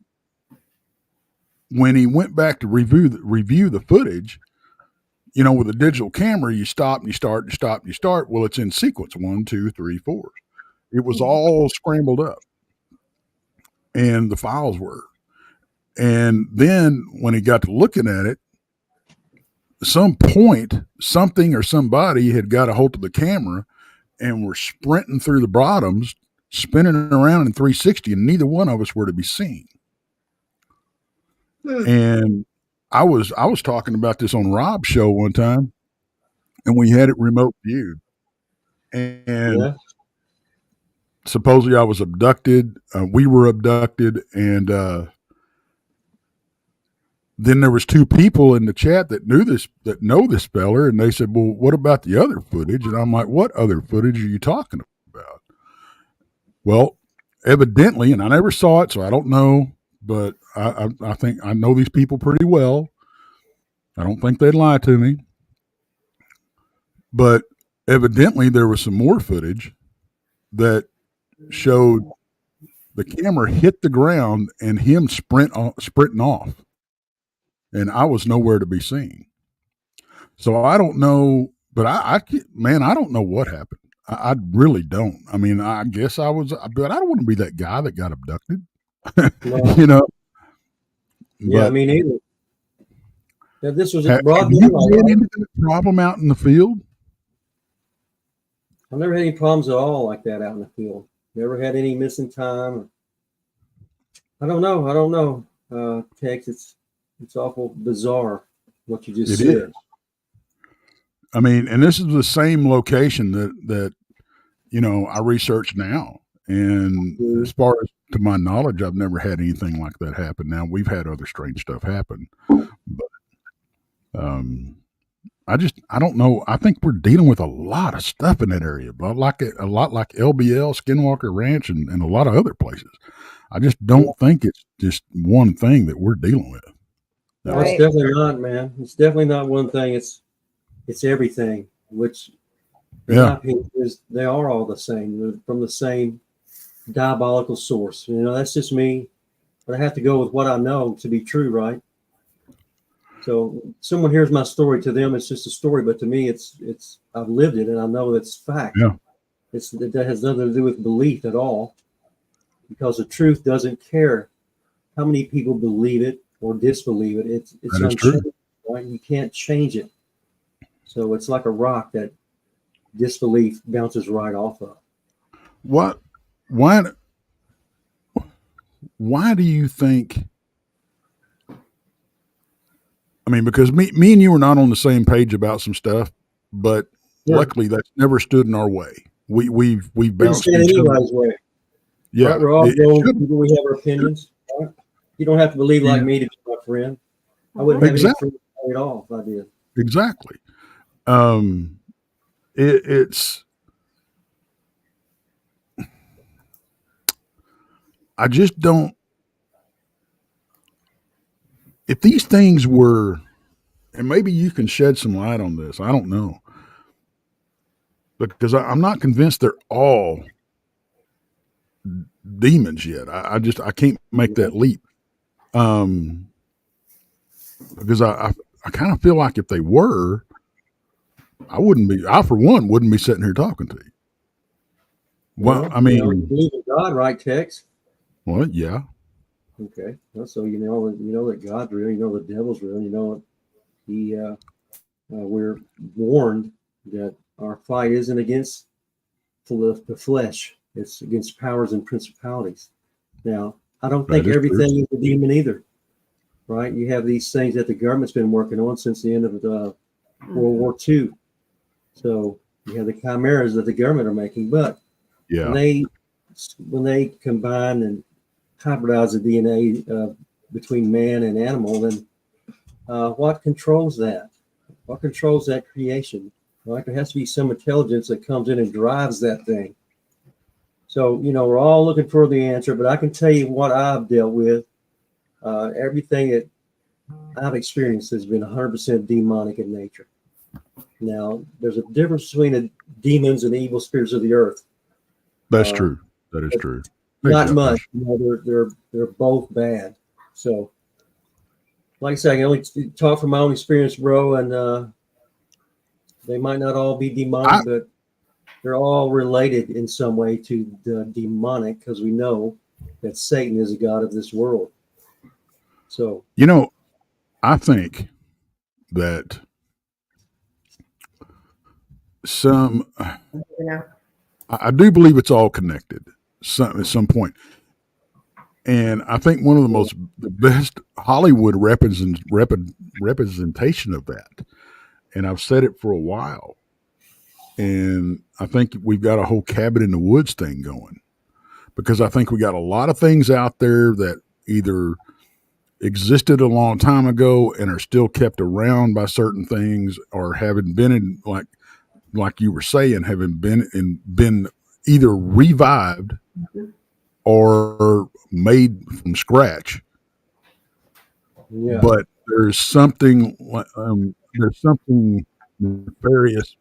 when he went back to review the footage, with a digital camera, you stop and you start, you stop and you start. Well, it's in sequence 1, 2, 3, 4. It was all scrambled up, and the files were. And then when he got to looking at it, at some point, something or somebody had got a hold of the camera and were sprinting through the bottoms, spinning around in 360, and neither one of us were to be seen. And I was talking about this on Rob's show one time, and we had it remote viewed. And supposedly I was abducted. We were abducted, and then there was 2 people in the chat that know this feller, and they said, well, what about the other footage? And I'm like, what other footage are you talking about? Well, evidently, and I never saw it, so I don't know, but I think I know these people pretty well. I don't think they'd lie to me. But evidently there was some more footage that showed the camera hit the ground and him sprinting off. And I was nowhere to be seen. So I don't know, but I don't know what happened. I really don't. I mean, I guess but I don't want to be that guy that got abducted. No. Yeah, me neither. Yeah, this was a broad. Have you had any problem out in the field? I've never had any problems at all like that out in the field. Never had any missing time. I don't know. Tex, it's awful bizarre what you just said. Is. I mean, and this is the same location that I research now. And as far as to my knowledge, I've never had anything like that happen. Now we've had other strange stuff happen, but I don't know. I think we're dealing with a lot of stuff in that area, but a lot like LBL, Skinwalker Ranch, and a lot of other places. I just don't think it's just one thing that we're dealing with. No, it's definitely not, man. It's definitely not one thing. It's everything, which in my opinion is they are all the same. They're from the same diabolical source. That's just me, but I have to go with what I know to be true, right? So someone hears my story, to them it's just a story, but to me it's I've lived it and I know that's fact. Yeah. That has nothing to do with belief at all, because the truth doesn't care how many people believe it or disbelieve it. It's unchanged, right? You can't change it. So it's like a rock that disbelief bounces right off of. Why why do you think? I mean, because me and you are not on the same page about some stuff, but luckily that's never stood in our way. We've bounced Understand each other. anybody's way. Yeah, Right? We're all grown shouldn't. people. We have our opinions. Right? You don't have to believe like Yeah. me to be my friend. I wouldn't have Exactly. any friends at all if I did. Exactly. It's. I just don't. If these things were, and maybe you can shed some light on this. I don't know, because I'm not convinced they're all demons yet. I can't make that leap. Because I kind of feel like if they were, I for one wouldn't be sitting here talking to you. Well, I mean, you believe in God, right, Tex? Well, yeah. Okay. Well, so you know that God's real. You know the devil's real. You know we're warned that our fight isn't against the flesh. It's against powers and principalities. Now, I don't think everything is a demon either, right? You have these things that the government's been working on since the end of World War II. So you have the chimeras that the government are making, but when they combine and hybridize the DNA between man and animal, then what controls that? What controls that creation? Right? There has to be some intelligence that comes in and drives that thing. So, we're all looking for the answer, but I can tell you what I've dealt with. Everything that I've experienced has been 100% demonic in nature. Now, there's a difference between the demons and the evil spirits of the earth. That's true. That is true. Not much. They're both bad. So, like I said, I can only talk from my own experience, bro, and they might not all be demonic, but they're all related in some way to the demonic, because we know that Satan is a god of this world. So, I think that I do believe it's all connected at some point. And I think one of the best Hollywood representation of that, and I've said it for a while, and I think we've got a whole cabin in the woods thing going, because I think we got a lot of things out there that either existed a long time ago and are still kept around by certain things, or haven't been in, like you were saying, haven't been either revived or made from scratch. yeah. But there's something nefarious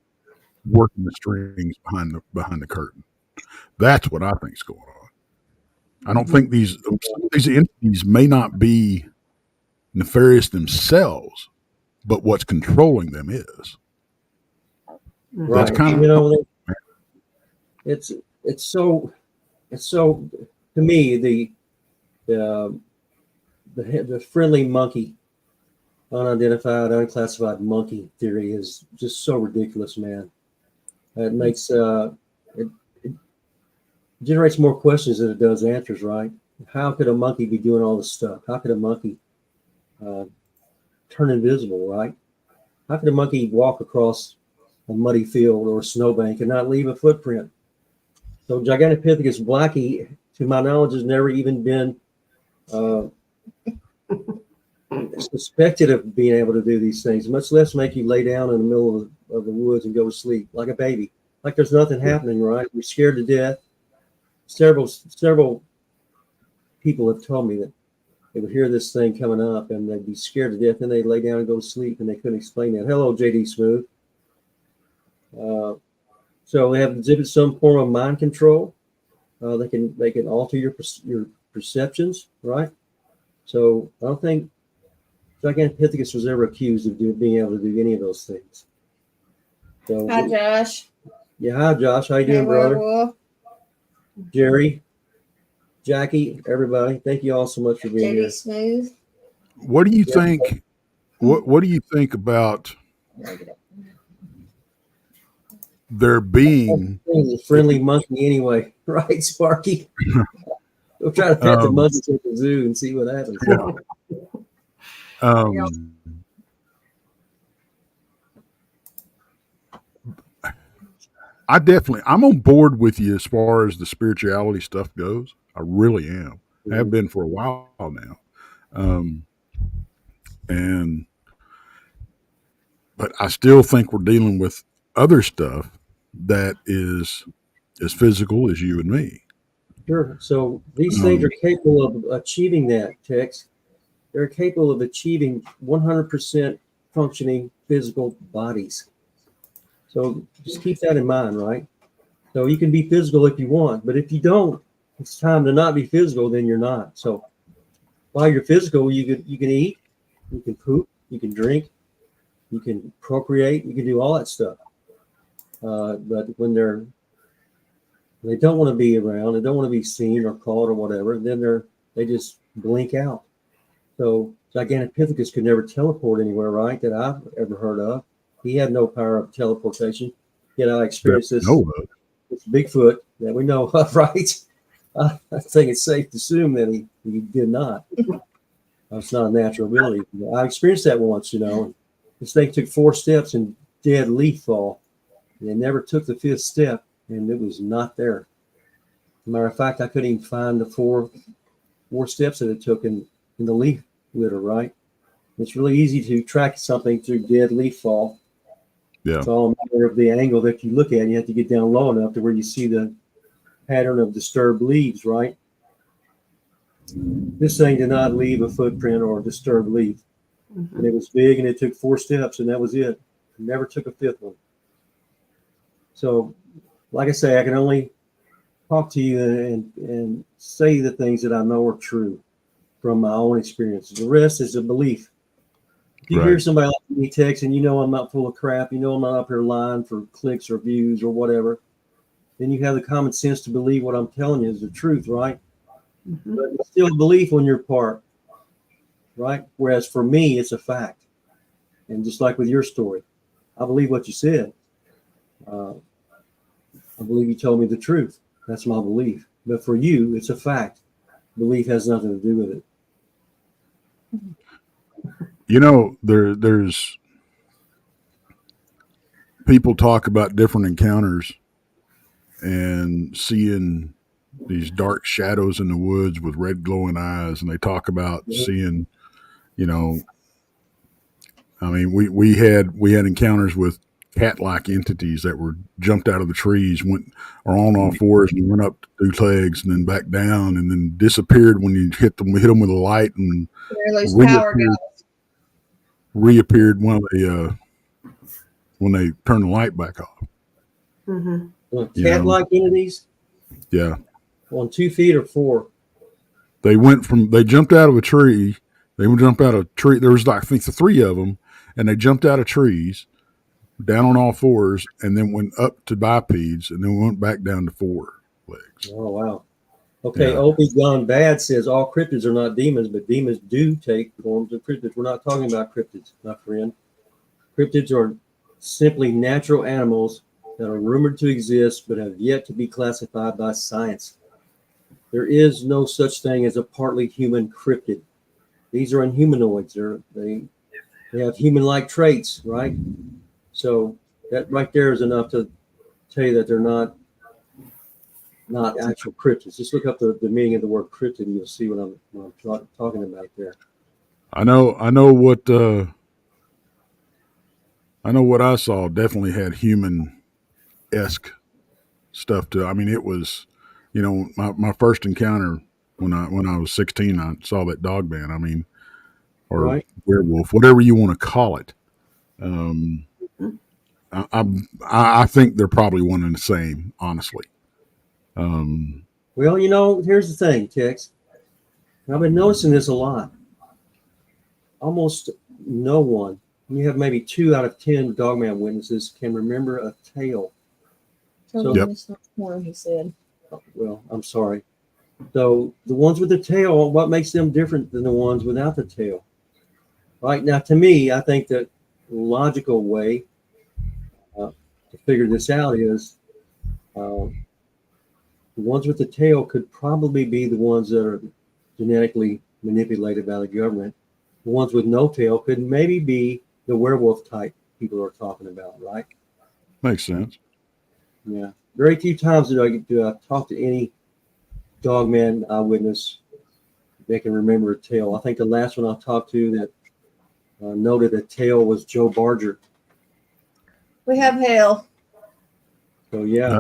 working the strings behind the curtain. That's what I think is going on. I don't think these entities may not be nefarious themselves, but what's controlling them is. Right. That's kind of it's so to me the friendly monkey, unidentified, unclassified monkey theory is just so ridiculous, man. It makes it generates more questions than it does answers, right? How could a monkey be doing all this stuff? How could a monkey turn invisible, right? How could a monkey walk across a muddy field or a snowbank and not leave a footprint? So Gigantopithecus blackie, to my knowledge, has never even been suspected of being able to do these things, much less make you lay down in the middle of the woods and go to sleep like a baby, like there's nothing happening, right? You're scared to death. Several people have told me that they would hear this thing coming up and they'd be scared to death, and they'd lay down and go to sleep, and they couldn't explain that. Hello, JD Smooth. So they have exhibit some form of mind control. They can alter your perceptions, right? So I don't think Gigantopithecus was ever accused of being able to do any of those things. So, Hi, Josh. Yeah, hi, Josh. How you doing, brother? Werewolf. Jerry, Jackie, everybody. Thank you all so much for being here. Smooth. What do you think? What do you think about there being a friendly monkey anyway, right, Sparky? We'll try to pet the monkeys at the zoo and see what happens. I'm on board with you as far as the spirituality stuff goes. I really am. I have been for a while now. But I still think we're dealing with other stuff that is as physical as you and me. Sure. So these things are capable of achieving that, Tex. They're capable of achieving 100% functioning physical bodies. So just keep that in mind, right? So you can be physical if you want, but if you don't, it's time to not be physical, then you're not. So while you're physical, you can eat, you can poop, you can drink, you can procreate, you can do all that stuff. But when they don't want to be around, they don't want to be seen or called or whatever, then they just blink out. So Gigantopithecus could never teleport anywhere, right? That I've ever heard of. He had no power of teleportation. Yet I experienced this Bigfoot that we know of, right? I think it's safe to assume that he did not. It's not a natural ability. I experienced that once, This thing took 4 steps in dead leaf fall. And it never took the 5th step, and it was not there. As a matter of fact, I couldn't even find the four steps that it took in the leaf litter, right? It's really easy to track something through dead leaf fall. Yeah. It's all a matter of the angle that you look at. You have to get down low enough to where you see the pattern of disturbed leaves, right? This thing did not leave a footprint or a disturbed leaf. Mm-hmm. And it was big, and it took 4 steps, and that was it. It never took a 5th one. So, like I say, I can only talk to you and say the things that I know are true from my own experiences. The rest is a belief. If you hear somebody like me text and I'm not full of crap, I'm not up here lying for clicks or views or whatever, then you have the common sense to believe what I'm telling you is the truth, right? Mm-hmm. But it's still a belief on your part, right? Whereas for me, it's a fact. And just like with your story, I believe what you said. I believe you told me the truth. That's my belief. But for you, it's a fact. Belief has nothing to do with it. There's people talk about different encounters and seeing these dark shadows in the woods with red glowing eyes, and they talk about seeing, we had encounters with cat-like entities that were jumped out of the trees, are on all fours and went up 2 legs and then back down and then disappeared when you hit them. We hit them with a light and reappeared when they turned the light back off. Mm-hmm. Cat-like entities? Yeah. On 2 feet or 4? They jumped out of a tree. They would jump out of a tree. There was I think the 3 of them, and they jumped out of trees, down on all fours, and then went up to bipeds, and then went back down to 4 legs. Oh, wow. Okay, Opie Gone Bad says all cryptids are not demons, but demons do take forms of cryptids. We're not talking about cryptids, my friend. Cryptids are simply natural animals that are rumored to exist, but have yet to be classified by science. There is no such thing as a partly human cryptid. These are inhumanoids. They have human-like traits, right? So that right there is enough to tell you that they're not actual cryptids. Just look up the meaning of the word cryptid, and you'll see what I'm talking about there. I know what I saw definitely had human-esque stuff to. It was, my first encounter when I was 16. I saw that dog man. Or werewolf, whatever you want to call it. I think they're probably one and the same, honestly. Well, here's the thing, Tex. I've been noticing this a lot. Almost no one, you have maybe 2 out of 10 dogman witnesses, can remember a tail. That's not one, he said. Well, I'm sorry. So the ones with the tail, what makes them different than the ones without the tail? Right now, to me, I think that the logical way to figure this out is The ones with the tail could probably be the ones that are genetically manipulated by the government. The ones with no tail could maybe be the werewolf type people are talking about, right? Makes sense. Yeah. Very few times do I talk to any dogman eyewitness that can remember a tail. I think the last one I talked to that noted a tail was Joe Barger. We have hail. So yeah,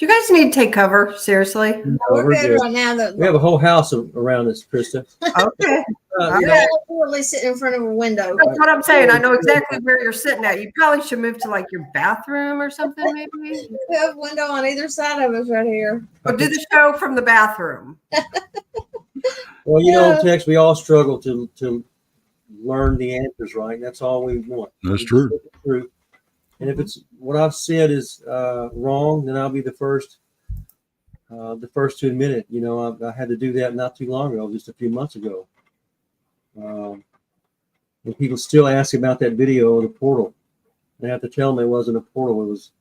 Do you guys need to take cover? Seriously? We're we're good good. right now. We have a whole house around us, Krista. Okay. You know, We're literally sitting in front of a window. That's what I'm saying. I know exactly where you're sitting at. You probably should move to like your bathroom or something, maybe. We have a window on either side of us right here. Or do the show from the bathroom. well, you know, Tex, we all struggle to learn the answers, right? And that's all we want. That's We true. just want the truth. And if it's what I've said is wrong, then I'll be the first to admit it. You know, I had to do that not too long ago, just a few months ago. And people still ask about that video of the portal. And I have to tell them it wasn't a portal. It was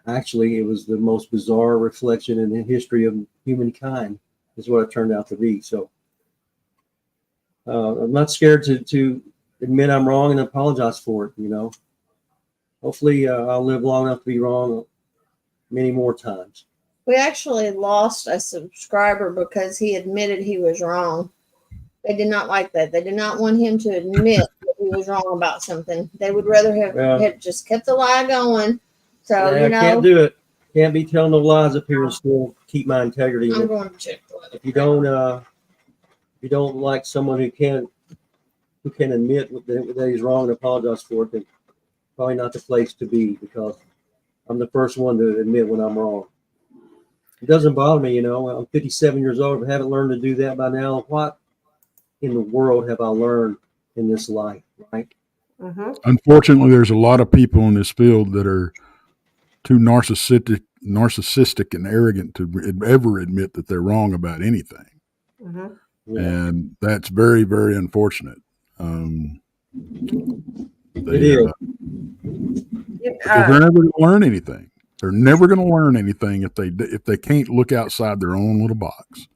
actually it was the most bizarre reflection in the history of humankind. Is what it turned out to be. So I'm not scared to admit I'm wrong and apologize for it. You know, hopefully I'll live long enough to be wrong many more times. We actually lost a subscriber because he admitted he was wrong. They did not like that. They did not want him to admit that he was wrong about something. They would rather have just kept the lie going. So, Yeah, you know. I can't do it. Can't be telling no lies up here and still keep my integrity. I'm going to check the weather. If you don't like someone who can admit that he's wrong and apologize for it, then probably not the place to be, because I'm the first one to admit when I'm wrong. It doesn't bother me, you know. I'm 57 years old. If I haven't learned to do that by now, what in the world have I learned in this life, right? Mm-hmm. Unfortunately, there's a lot of people in this field that are too narcissistic and arrogant to ever admit that they're wrong about anything. Mm-hmm. Yeah. And that's very, very unfortunate. It is. They're never going to learn anything. They're never going to learn anything if they can't look outside their own little box.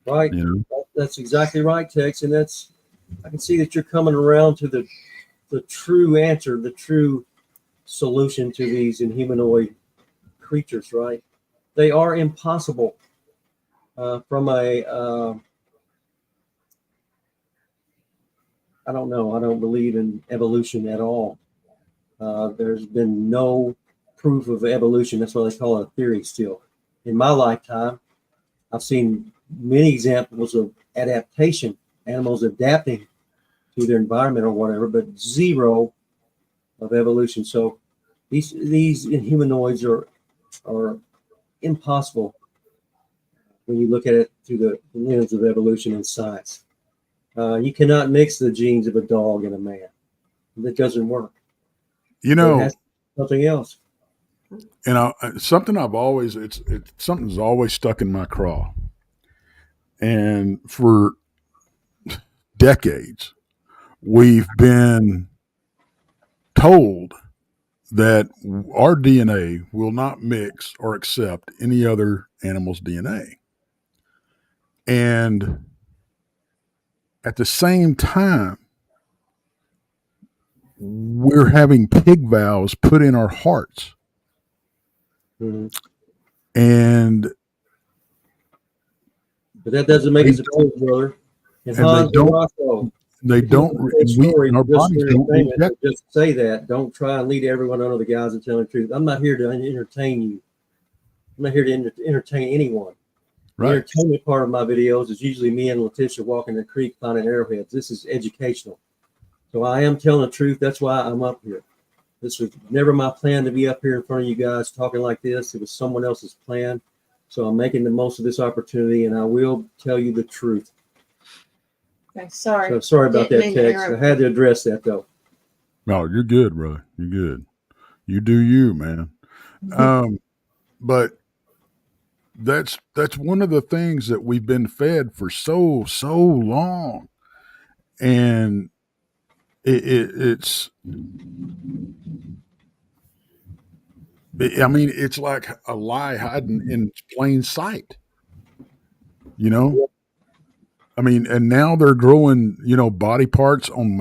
Right. You know? That's exactly right, Tex. And I can see that you're coming around to the true answer, the true solution to these inhumanoid creatures, right? They are impossible from a I don't know. I don't believe in evolution at all. There's been no proof of evolution. That's why they call it a theory still. In my lifetime, I've seen many examples of adaptation, animals adapting to their environment or whatever, but zero of evolution. So these inhumanoids are impossible when you look at it through the lens of evolution and science. You cannot mix the genes of a dog and a man. That doesn't work. You know, it has something else. And something something's always stuck in my craw. And for decades, we've been told that our DNA will not mix or accept any other animal's DNA. And at the same time, we're having pig valves put in our hearts. Mm-hmm. But that doesn't make us a pig, brother. And Hans and Rocco, they don't. Our bodies don't reject. Just say that. Don't try and lead everyone under the guise of telling the truth. I'm not here to entertain you. I'm not here to entertain anyone. Right. The entertainment part of my videos is usually me and Latisha walking the creek finding arrowheads. This is educational. So I am telling the truth. That's why I'm up here. This was never my plan to be up here in front of you guys talking like this. It was someone else's plan. So I'm making the most of this opportunity, and I will tell you the truth. Okay, sorry. So sorry about that, Tex. I had to address that, though. No, you're good, bro. You're good. You do you, man. Mm-hmm. But that's one of the things that we've been fed for so long, and it's I mean, it's like a lie hiding in plain sight. You know, I mean, and now they're growing, body parts on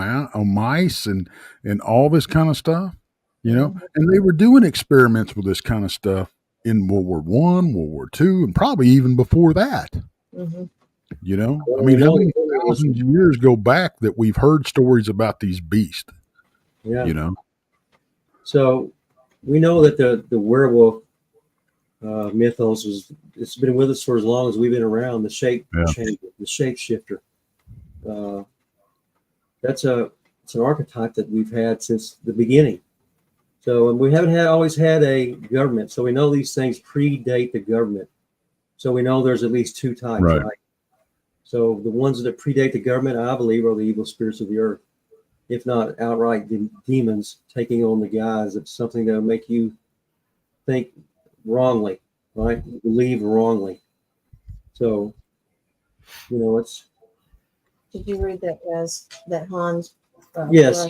mice and all this kind of stuff. And they were doing experiments with this kind of stuff in World War One, World War Two, and probably even before that. Mm-hmm. I mean, how many thousands of years go back that we've heard stories about these beasts? Yeah. So we know that the werewolf mythos it's been with us for as long as we've been around. The shape changer, the shapeshifter. It's an archetype that we've had since the beginning. So, and we haven't always had a government. So we know these things predate the government. So we know there's at least two types, right? So the ones that predate the government, I believe, are the evil spirits of the earth, if not outright demons taking on the guise of something that will make you think wrongly, right? Believe wrongly. So, it's. Did you read that, guys? That Hans? Yes.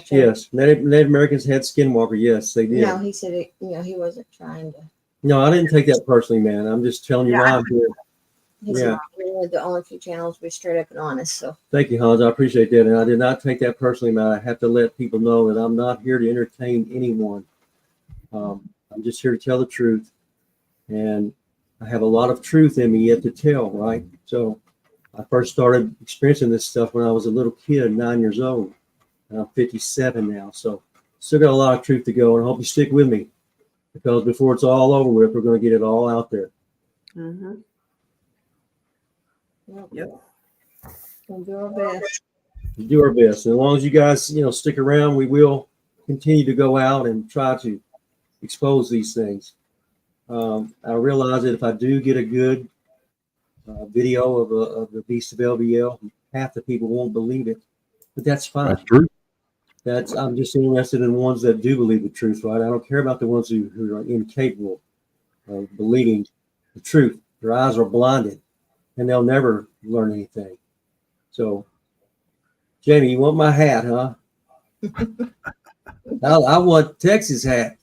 Native Americans had skinwalker. Yes, they did. No, he said he wasn't trying to. No, I didn't take that personally, man. I'm just telling you why I'm here. He said we're the only few channels be straight up and honest. So thank you, Hans. I appreciate that, and I did not take that personally, man. I have to let people know that I'm not here to entertain anyone. I'm just here to tell the truth, and I have a lot of truth in me yet to tell. Right, so I first started experiencing this stuff when I was a little kid, 9 years old. And I'm 57 now, so still got a lot of truth to go, and I hope you stick with me, because before it's all over with, we're going to get it all out there. Mm-hmm. Yep. We'll do our best. We do our best, and as long as you guys, stick around, we will continue to go out and try to expose these things. I realize that if I do get a good video of the Beast of LBL, half the people won't believe it, but that's fine. That's true. I'm just interested in ones that do believe the truth, right? I don't care about the ones who are incapable of believing the truth. Their eyes are blinded, and they'll never learn anything. So, Jamie, you want my hat, huh? I want Texas hat.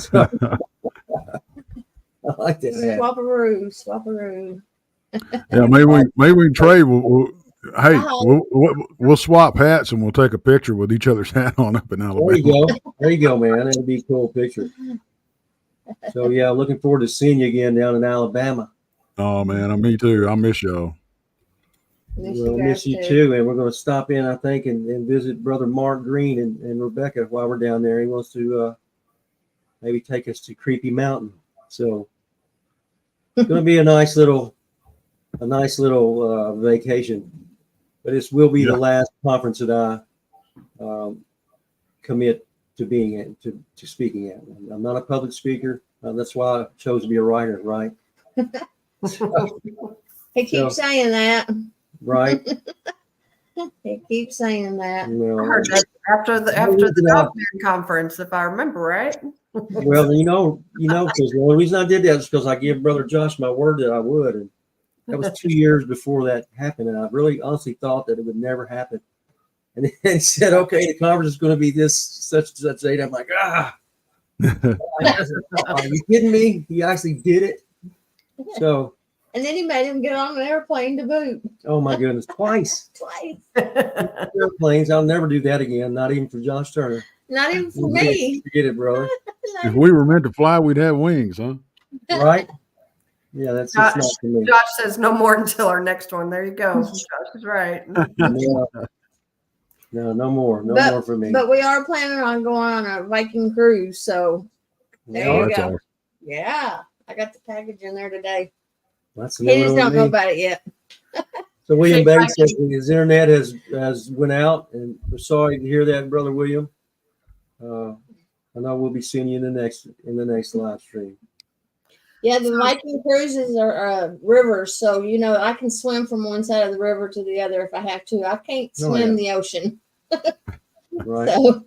So, I like that hat. Swap-a-roo. Yeah, maybe we can trade. We'll swap hats and we'll take a picture with each other's hat on up in Alabama. There you go, man. That'd be a cool picture. So yeah, looking forward to seeing you again down in Alabama. Oh man, me too. I miss y'all. Miss you too. And we're going to stop in, I think, and visit Brother Mark Green and Rebecca while we're down there. He wants to maybe take us to Creepy Mountain. So it's going to be a nice little vacation. But this will be the last conference that I commit to being at, to speaking at. I'm not a public speaker. That's why I chose to be a writer, right? He keeps saying that. Right. He keeps saying that. Well, I heard that after the Dogman conference, if I remember right. Well, because the only reason I did that is because I gave Brother Josh my word that I would, and that was 2 years before that happened, and I really honestly thought that it would never happen. And then he said, "Okay, the conference is going to be this such and such date." I'm like, Are you kidding me? He actually did it. So. And then he made him get on an airplane to boot. Oh my goodness, twice. Airplanes. I'll never do that again. Not even for Josh Turner. Not even for me. Forget it, brother. If we were meant to fly, we'd have wings, huh? Right? Yeah, that's just not for me. Josh says no more until our next one. There you go. Josh is right. No more. No more for me. But we are planning on going on a Viking cruise. So there you go. Awesome. Yeah. I got the package in there today. He just don't know about it yet. So William Banks says his internet has went out, and we're sorry to hear that, Brother William. I know we'll be seeing you in the next live stream. Yeah, the Viking cruises are rivers, so I can swim from one side of the river to the other if I have to. I can't swim the ocean. Right. So,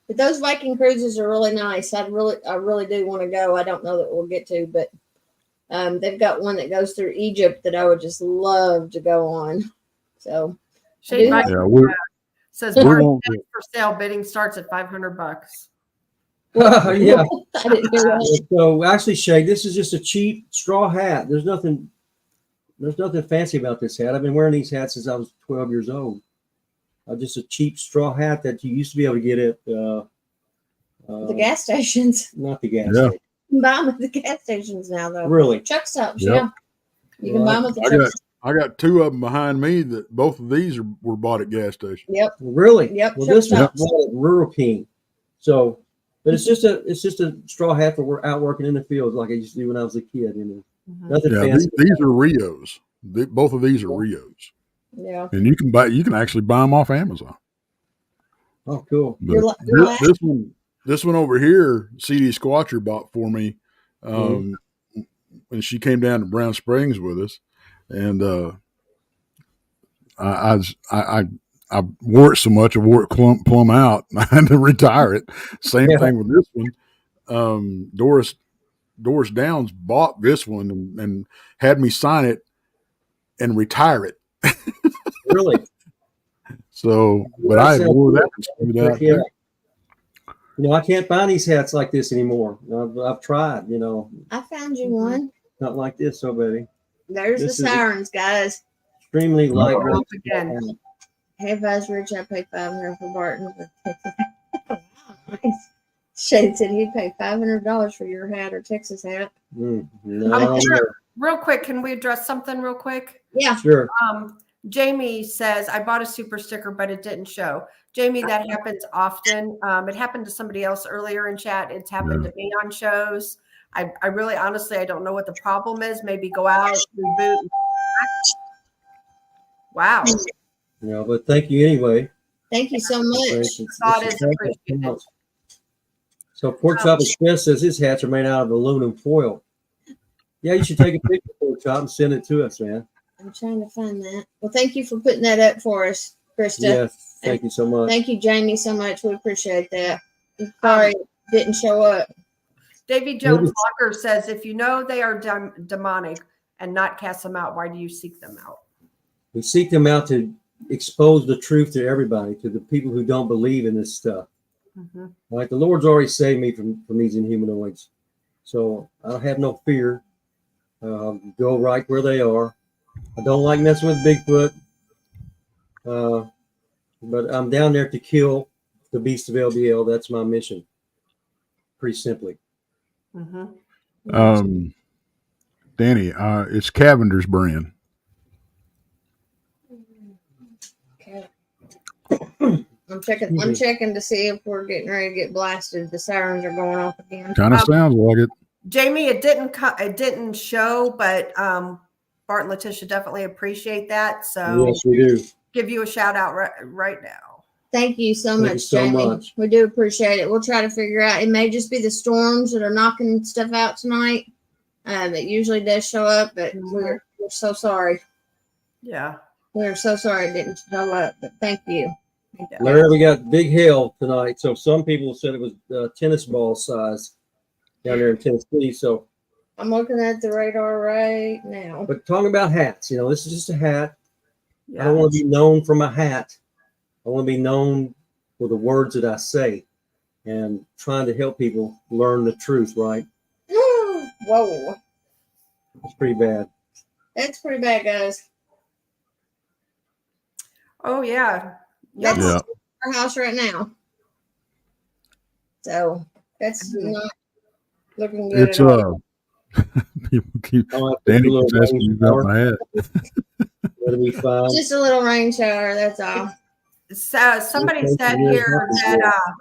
but those Viking cruises are really nice. I really do want to go. I don't know that we'll get to, but they've got one that goes through Egypt that I would just love to go on. So, says Barton for sale. Bidding starts at $500. Yeah. I didn't hear that. So actually, Shay, this is just a cheap straw hat. There's nothing fancy about this hat. I've been wearing these hats since I was 12 years old. Just a cheap straw hat that you used to be able to get at The gas stations. not the gas Yeah. station. You can buy them at the gas stations now, though. Really? Truck stops, Yep. yeah. You can buy them at the I truck got I got two of them behind me that both of these were bought at gas stations. Yep. Really? Yep, Well, truck this was stops. bought at Rural King. So, but it's just a straw hat for we're out working in the fields like I used to do when I was a kid. Nothing Yeah, fancy. these are Rios. Both of these are Rios, Yeah. and you can actually buy them off Amazon. Oh, cool. But You're like- this one over here, CD Squatcher bought for me when she came down to Brown Springs with us, and I wore it so much I wore it plumb out. I had to retire it. Same thing with this one. Doris Downs bought this one and had me sign it and retire it. Really? So, but I wore that and screwed out. Yeah. I can't find these hats like this anymore. I've tried, I found you one. not like this, buddy. There's This the is- sirens, guys. Extremely lightweight. Again. Hey, Vice Rich, I paid $500 for Barton. Shade said he'd pay $500 for your hat or Texas hat. No, Sure. Real quick, can we address something real quick? Yeah. sure. Jamie says, I bought a super sticker, but it didn't show. Jamie, that happens often. It happened to somebody else earlier in chat. It's happened to me on shows. I really, honestly, I don't know what the problem is. Maybe go out, reboot. Wow. But thank you anyway. Thank you so much. Thought is appreciated. So Pork Chop Express says his hats are made out of aluminum foil. Yeah, you should take a picture, Pork Chop, and send it to us, man. I'm trying to find that. Well, thank you for putting that up for us, Krista. Yes, thank you so much. Thank you, Jamie, so much. We appreciate that. I'm sorry it didn't show up. Davy Jones Walker says, if you know they are demonic and not cast them out, why do you seek them out? We seek them out to expose the truth to everybody, to the people who don't believe in this stuff. Like the Lord's already saved me from these Inhumanoids. So I have no fear. Go right where they are. I don't like messing with Bigfoot. But I'm down there to kill the beast of LBL. That's my mission. Pretty simply. Danny, it's Cavender's brand. Okay. I'm checking to see if we're getting ready to get blasted. The sirens are going off again. Kind of sounds like it. Jamie, it didn't show, but Bart and Latisha definitely appreciate that. So Yes, we do. give you a shout out right now. Thank you so Thank much, you so Jamie. much. We do appreciate it. We'll try to figure out. It may just be the storms that are knocking stuff out tonight. It usually does show up, but we're so sorry. Yeah. We're so sorry it didn't show up, but thank you. Larry, we got big hail tonight. So some people said it was tennis ball size down there in Tennessee. So, I'm looking at the radar right now. but talking about hats, this is just a hat. I Yeah. don't want to be known for my hat. I want to be known for the words that I say and trying to help people learn the truth, right? Whoa. It's pretty bad. That's pretty bad, guys. Oh yeah. That's Yeah. our house right now. So that's not looking good It's at all. people keep I'll have to Danny do a keeps little asking rain you about shower. my hat. That'll be fine. Just a little rain shower, that's all. So somebody Okay, said yeah, here Hopkinsville. that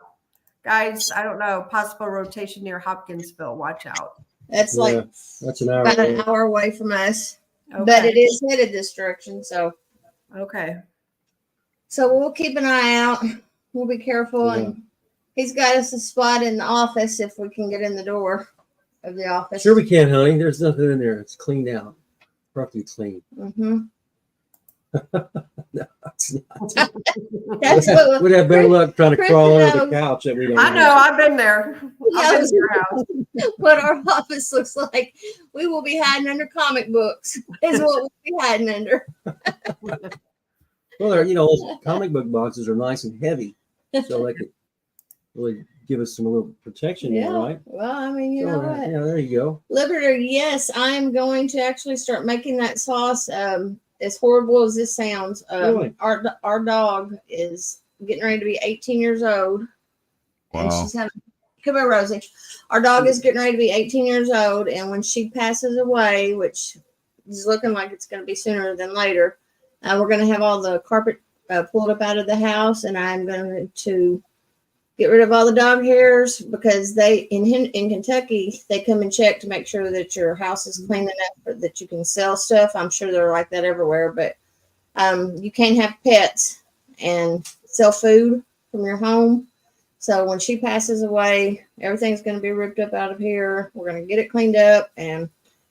guys, I don't know, possible rotation near Hopkinsville. Watch out. That's Yeah, like that's an hour. about an away. hour away from us. Okay. But it is headed this direction, so Okay. we'll keep an eye out. We'll be careful, Yeah. and he's got us a spot in the office if we can get in the door of the office. Sure we can, honey. There's nothing in there. It's cleaned out. Perfectly clean. Mm-hmm. No, it's not. That's what We'd have better luck trying to Chris crawl under the knows. couch that we don't I know. I've been there. I've been to your house. what our office looks like. We will be hiding under comic books. Is what we'll be hiding under. Well, those comic book boxes are nice and heavy, so they could really give us some little protection there, right? Well, I mean, you know what? Yeah, there you go. Liberty, yes, I am going to actually start making that sauce. As horrible as this sounds, Really? our dog is getting ready to be 18 years old. And Wow. she's having, come here, Rosie. Our dog is getting ready to be 18 years old. And when she passes away, which is looking like it's going to be sooner than later, we're going to have all the carpet pulled up out of the house. And I'm going to get rid of all the dog hairs because they, in Kentucky, they come and check to make sure that your house is clean enough that you can sell stuff. I'm sure they're like that everywhere, but you can't have pets and sell food from your home. So when she passes away, everything's going to be ripped up out of here. We're going to get it cleaned up. And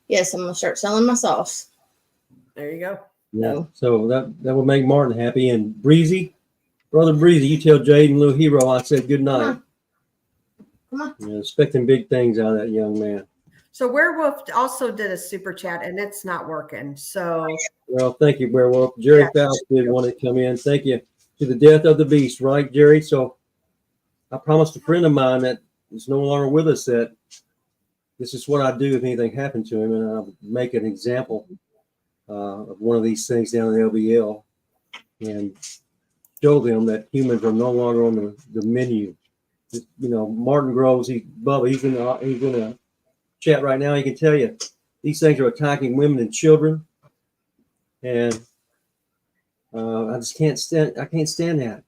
yes, I'm going to start selling my sauce. There you go. Yeah. So that will make Martin happy. And Breezy, Brother Breezy, you tell Jaden, little hero, I said good night. Come on. Yeah, expecting big things out of that young man. So Werewolf also did a super chat and it's not working. So Well, thank you, Werewolf. Jerry Faust did want to come in. Thank you. To the death of the beast, right, Jerry? So I promised a friend of mine that is no longer with us that this is what I do if anything happened to him, and I'll make an example of one of these things down in LBL and show them that humans are no longer on the menu. You know, Martin Groves, Bubba, he's in a chat right now. He can tell you these things are attacking women and children, and I just can't stand that.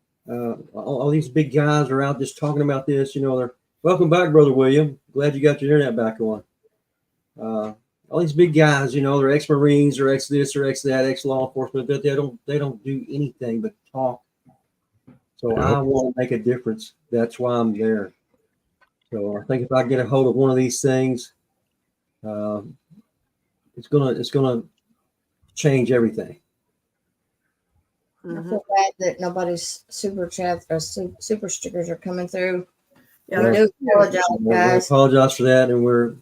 All these big guys are out just talking about this. You know, they're welcome back, Brother William. Glad you got your internet back on. All these big guys, you know, they're ex-Marines or ex-this or ex-that, ex-law enforcement, but they don't do anything but talk. So I want to make a difference. That's why I'm there. So I think if I get a hold of one of these things, it's gonna change everything. I feel bad that nobody's super chat or super stickers are coming through. Yeah, I do apologize, I guys. apologize for that, and we're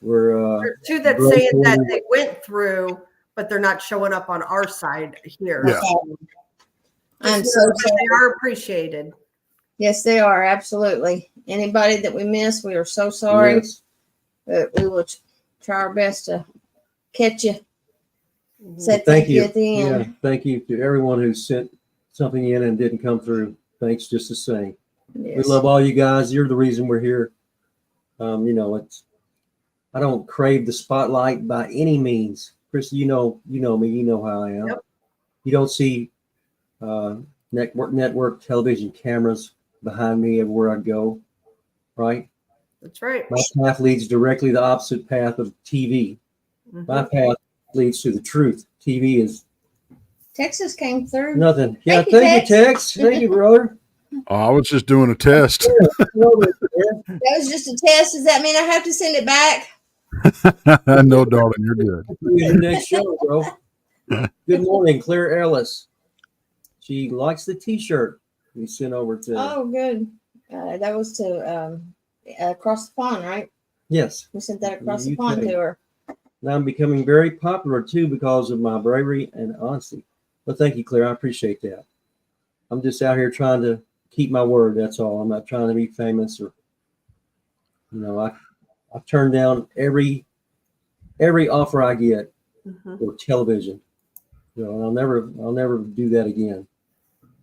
there's two that saying that they went through, but they're not showing up on our side here. Yeah. I'm Just so know that sorry. they are appreciated. Yes, they are. Absolutely. Anybody that we miss, we are so sorry. Yes. But we will try our best to catch you. Say Thank thank you you. at the end. Yeah, thank you to everyone who sent something in and didn't come through. Thanks just the same. Yes. We love all you guys. You're the reason we're here. You know, I don't crave the spotlight by any means. Chris, you know me, you know how I am. Yep. You don't see network television cameras behind me everywhere I go, right? That's right. My path leads directly the opposite path of TV. My path leads to the truth. TV is Texas came through. nothing. Yeah, Thank you, thank you, Tex. Thank you, brother. Oh, I was just doing a test. That was just a test. Does that mean I have to send it back? No, darling, you're good. Your next show, bro. Good morning, Claire Ellis. She likes the T-shirt we sent over to. Oh, good. That was to across the pond, right? Yes. We sent that across You the pond take. to her. Now I'm becoming very popular too because of my bravery and honesty. But thank you, Claire. I appreciate that. I'm just out here trying to keep my word. That's all. I'm not trying to be famous or, you know, I turn down every offer I get for television. You know, I'll never do that again.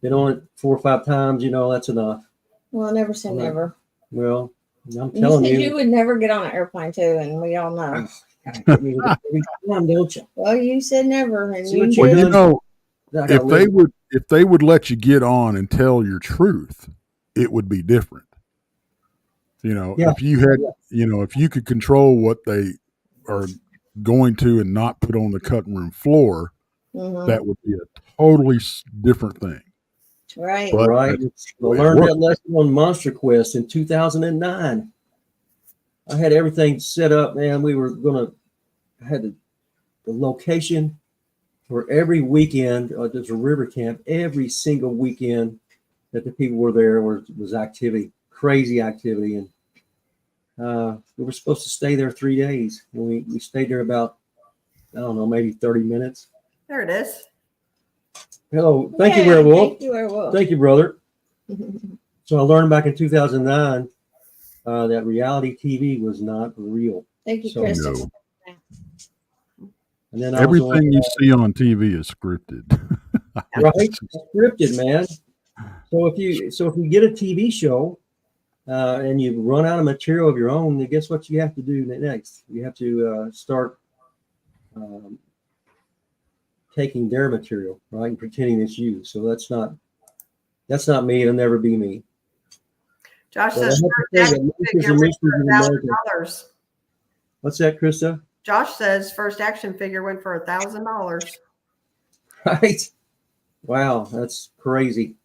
Been on it 4 or 5 times. You know, that's enough. Well, never say Right. never. Well, I'm You telling said you. you would never get on an airplane too, and we all know. Every time, don't you? Well, you said never, and See you what did. you Well, you done? know, I got if they would let you get on and tell your truth, it would be different. You know, Yeah. if you had, you know, if you could control what they are going to and not put on the cutting room floor, Mhm. that would be a totally different thing. Right. But right. that's I the way it learned works. that lesson on Monster Quest in 2009. I had everything set up, man. I had the location for every weekend. There's a river camp. Every single weekend that the people were there was activity, crazy activity. And we were supposed to stay there 3 days. And we stayed there about, I don't know, maybe 30 minutes. There it is. Hello. Thank you, Yeah, Werewolf. Thank you, Werewolf. Thank you, brother. So I learned back in 2009 that reality TV was not real. Thank you, So- Kristen. No. And then I was on, Everything you see on TV is scripted. right, it's scripted, man. So if you get a TV show and you run out of material of your own, then guess what you have to do next? You have to start taking their material, right, and pretending it's you. So that's not me. It'll never be me. Josh But I says have to first say action that Monsters figure and went Mysteries for in America- $1,000. What's that, Krista? Josh says first action figure went for $1,000. Right? Wow, that's crazy.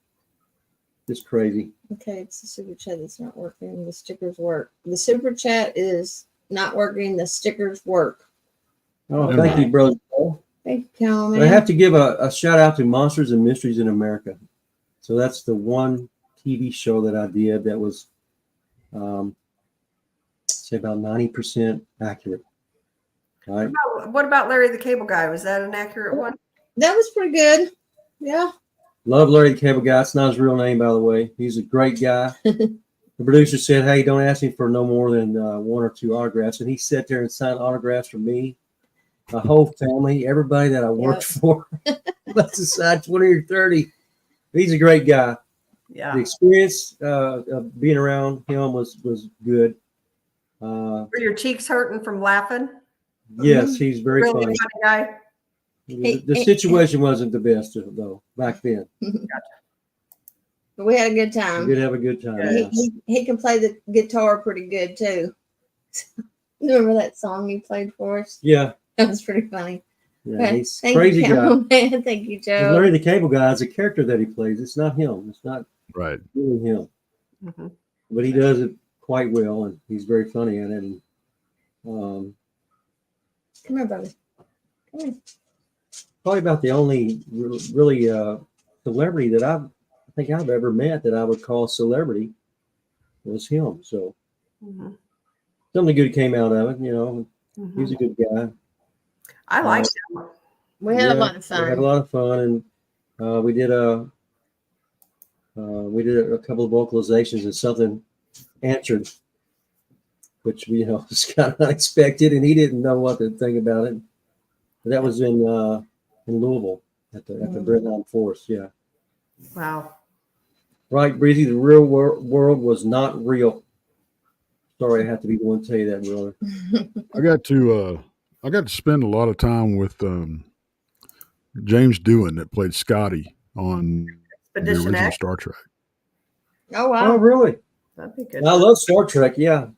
Just crazy. Okay, it's the super chat that's not working. The stickers work. The super chat is not working. The stickers work. Oh, Okay. thank you, brother. Thank you, Calman. But I have to give a shout out to Monsters and Mysteries in America. So that's the one TV show that I did that was, say, about 90% accurate. Right? What about Larry the Cable Guy? Was that an accurate one? That was pretty good. Yeah. Love Larry the Cable Guy. It's not his real name, by the way. He's a great guy. The producer said, hey, don't ask him for no more than 1 or 2 autographs. And he sat there and signed autographs for me, my whole family, everybody that I worked for. Let's decide 20 or 30. He's a great guy. Yeah. The experience of being around him was good. Were your cheeks hurting from laughing? Yes, he's very Really funny. funny guy. The situation wasn't the best, though, back then. But we had a good We time. did have a good time. Yeah. Yeah. He can play the guitar pretty good too. Remember that song he played for us? Yeah, That was pretty funny. yeah, he's a Thank crazy you, guy. Calman. Thank you, Joe. Larry the Cable Guy is a character that he plays. It's not him. It's not Right. really him. Mhm. But he does it quite well, and he's very funny at it. And, Come here, buddy. Come here. probably about the only really celebrity that I think I've ever met that I would call celebrity was him. So Mhm. something good came out of it. You know, he's Mhm. a good guy. I liked him. We had a Yeah, lot of We had a fun. lot of fun, and we did a couple of vocalizations, and something answered, which was kind of unexpected, and he didn't know what to think about it. But that was in Louisville at the Brenheim Forest. Yeah, Wow. right, Breezy. The real world was not real. Sorry, I have to be the one to tell you that, brother. I got to spend a lot of time with James Doohan that played Scotty on the Expedition original X. Star Trek. Oh Oh, wow. really? That'd be good. I love Star Trek. Yeah.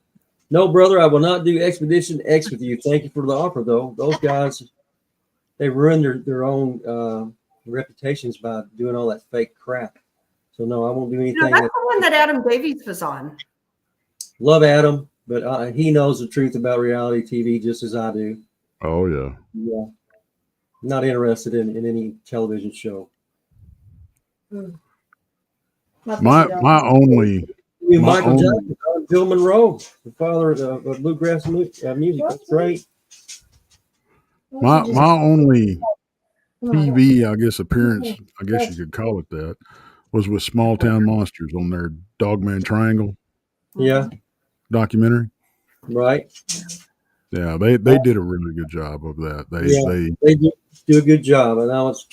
No, brother, I will not do Expedition X with you. Thank you for the offer, though. Those guys, they ruined their own reputations by doing all that fake crap. So no, I won't do anything. That's the one that Adam Davies was on. Love Adam, but he knows the truth about reality TV just as I do. Oh yeah. Yeah, not interested in any television show. My only You, My Michael own- Jackson, Bill Monroe, the father of bluegrass music. That's great. my only Come on. TV, I guess, appearance, I guess you could call it that, was with Small Town Monsters on their Dogman Triangle Yeah, documentary. right. Yeah, they did a really good job of that. Yeah. They do a good job, and I was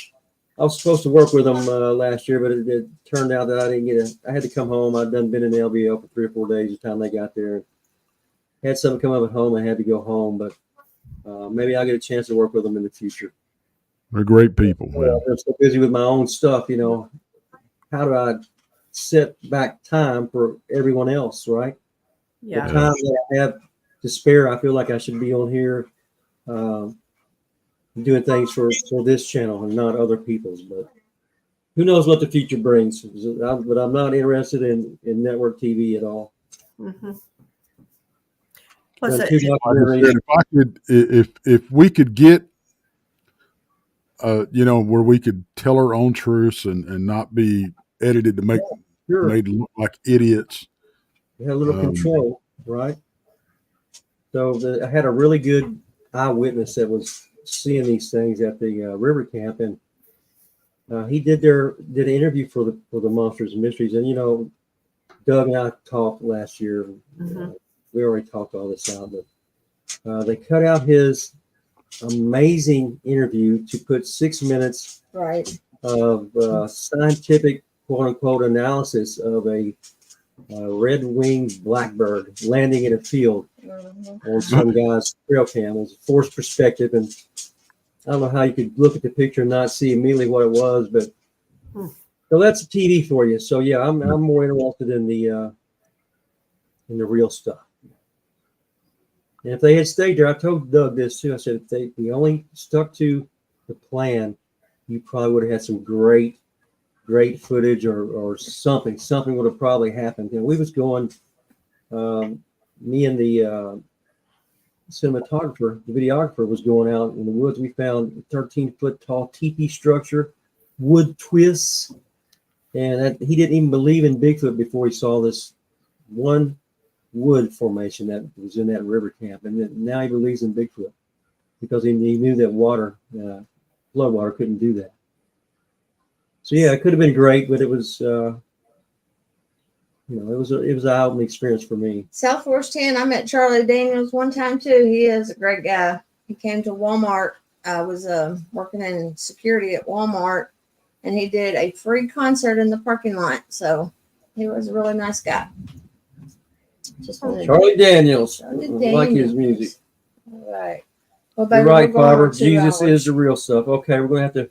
supposed to work with them last year, but it turned out that I didn't get I had to come home. I'd been in the LVL for 3 or 4 days the time they got there. Had something come up at home. I had to go home, but maybe I'll get a chance to work with them in the future. They're great people, man. I'm so busy with my own stuff, How do I set back time for everyone else, right? Yeah. The time that I have to spare, I feel like I should be on here doing things for this channel and not other people's. But who knows what the future brings? But I'm not interested in network TV at all. Mm-hmm. Plus, Done 2 Like I documentaries. said, if I could, if we could get, where we could tell our own truths and not be edited to make Sure, made to look like idiots. you have a little control, right? So I had a really good eyewitness that was seeing these things at the river camp, and he did an interview for the Monsters and Mysteries, and Doug and I talked last year. Mhm. We already talked all this out, but they cut out his amazing interview to put 6 minutes Right. of scientific quote unquote analysis of a red-winged blackbird landing in a field on some guy's trail cam. It was a forced perspective, and I don't know how you could look at the picture and not see immediately what it was, but so that's TV for you. So yeah, I'm more interested in the real stuff. And if they had stayed there, I told Doug this too. I said if we only stuck to the plan, you probably would have had some great footage or something. Something would have probably happened. And we was going, me and the cinematographer, the videographer was going out in the woods. We found a 13-foot tall teepee structure, wood twists, and he didn't even believe in Bigfoot before he saw this one wood formation that was in that river camp. And then now he believes in Bigfoot because he knew that water, flood water, couldn't do that. So yeah, it could have been great, but it was, it was an eye-opening experience for me. South Force 10, I met Charlie Daniels one time too. He is a great guy. He came to Walmart. I was working in security at Walmart, and he did a free concert in the parking lot. So he was a really nice guy. Charlie Daniels. Charlie I like his Daniels. music. All right. Well, You're baby, right, we're going Fiber. on 2 Jesus hours. is the real stuff. Okay, we're going to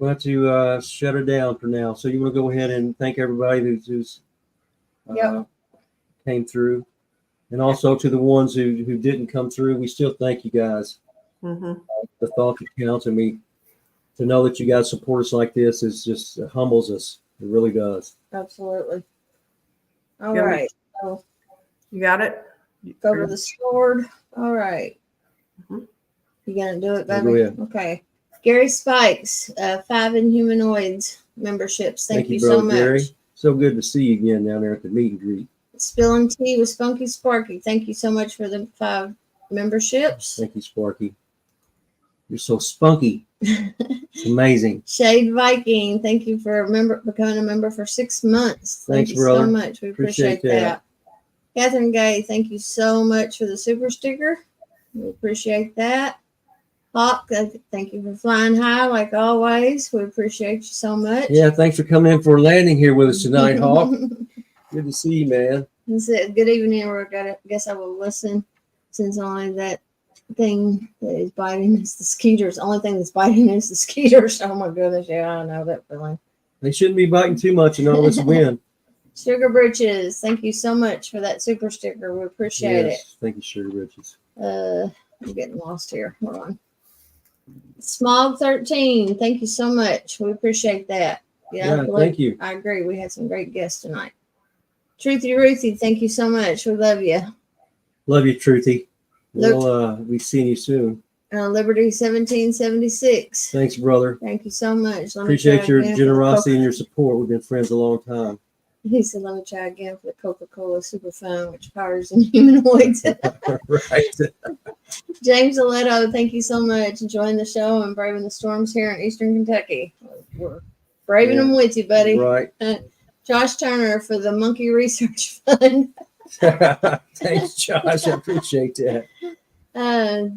have to shut her down for now. So you want to go ahead and thank everybody who's came through, and also to the ones who didn't come through. We still thank you guys. Mhm. The thought that counts, and to know that you guys support us like this is just humbles us. It really does. Absolutely. All Yeah, right. So You got it? go to the sword. All right. Mhm. You gonna do it, Yeah, baby? go ahead. Okay. Gary Spikes, 5 Inhumanoids memberships. Thank you so brother much. Gary. So good to see you again down there at the meet and greet. Spilling Tea with Spunky Sparky. Thank you so much for the 5 memberships. Thank you, Sparky. You're so spunky. It's amazing. Shade Viking, thank you for becoming a member for 6 months. Thank Thanks, you brother. so much. We appreciate Appreciate that. Catherine Gay, thank you so much for the super sticker. We appreciate that. Hawk, thank you for flying high like always. We appreciate you so much. Yeah, thanks for coming in for a landing here with us tonight, Hawk. Good to see you, man. He said, good evening. Guess I will listen since only that thing that is biting is the skeeters. The only thing that's biting is the skeeters. Oh my goodness. Yeah, I know that feeling. They shouldn't be biting too much in all this wind. Sugar Britches, thank you so much for that super sticker. We appreciate it. Thank you, Sugar Riches. I'm getting lost here. Hold on. Smog 13, thank you so much. We appreciate that. Yeah, thank you. I agree. We had some great guests tonight. Truthy Ruthie, thank you so much. We love you. Love you, Truthy. We'll be seeing you soon. Liberty 1776. Thanks, brother. Thank you so much. Appreciate your generosity and your support. We've been friends a long time. He said, let me try again for the Coca-Cola Super Fun, which powers Inhumanoids. Right. James Aletto, thank you so much. Enjoying the show and braving the storms here in Eastern Kentucky. We're braving them with you, buddy. Right. Josh Turner for the Monkey Research Fund. Thanks, Josh. I appreciate that.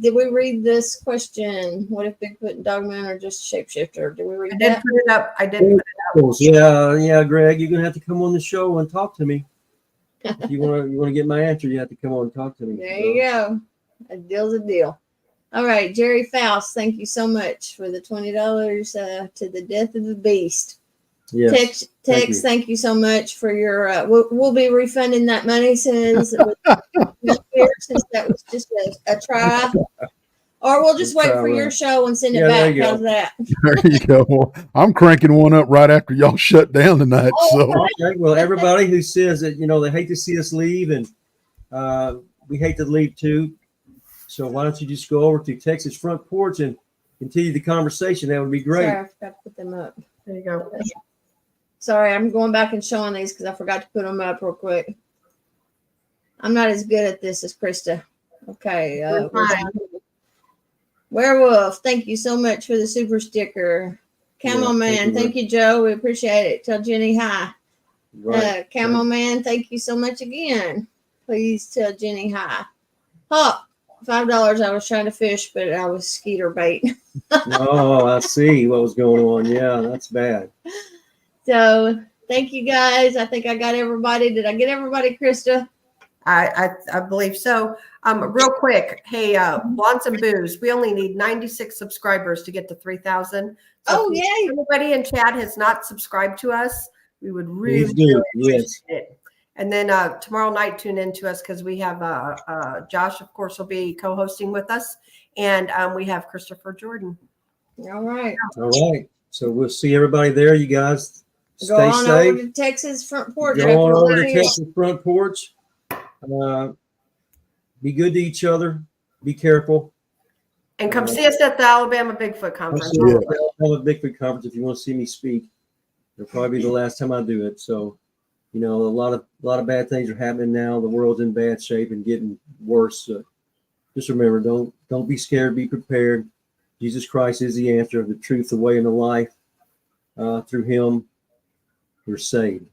Did we read this question? What if Bigfoot and Dogman are just shapeshifter? Did we read I did that? put it up. I did put it up. Yeah, Greg, you're gonna have to come on the show and talk to me. If you wanna get my answer, you have to come on and talk to me. There you go. A deal's a deal. All right, Jerry Faust, thank you so much for the $20 to the death of the beast. Yes. Thank you so much for your. We'll be refunding that money since that was just a try. Or we'll just wait for your show and send it back. How's that? There you go. I'm cranking one up right after y'all shut down tonight. Okay. Well, everybody who says that they hate to see us leave, and we hate to leave too. So why don't you just go over to Texas Front Porch and continue the conversation? That would be great. Sorry, I forgot to put them up. There you go. Sorry, I'm going back and showing these because I forgot to put them up real quick. I'm not as good at this as Krista. Okay. Werewolf, thank you so much for the super sticker. Camo Man, thank you, Joe. We appreciate it. Tell Jenny hi. Right. Camo Man, thank you so much again. Please tell Jenny hi. Hop, $5. I was trying to fish, but I was skeeter bait. Oh, I see what was going on. Yeah, that's bad. So thank you guys. I think I got everybody. Did I get everybody, Krista? I believe so. Real quick, hey, Blondes and Booze, we only need 96 subscribers to get to 3,000. So Oh, if yay. anybody in chat has not subscribed to us, we would Please really, do. really Yes. appreciate it. And then tomorrow night, tune in to us because we have Josh, of course, will be co-hosting with us. And we have Christopher Jordan. All right. All right. So we'll see everybody there. You guys Go stay on safe. over to Texas front porch. Go on over to Here. Texas front porch. Be good to each other. Be careful. And come see us at the Alabama Bigfoot I'll Conference. see you at the Alabama Bigfoot Conference if you want to see me speak. It'll probably be the last time I do it. So, you know, a lot of bad things are happening now. The world's in bad shape and getting worse. So just remember, don't be scared. Be prepared. Jesus Christ is the answer, the truth, the way, and the life. Through Him, we're saved.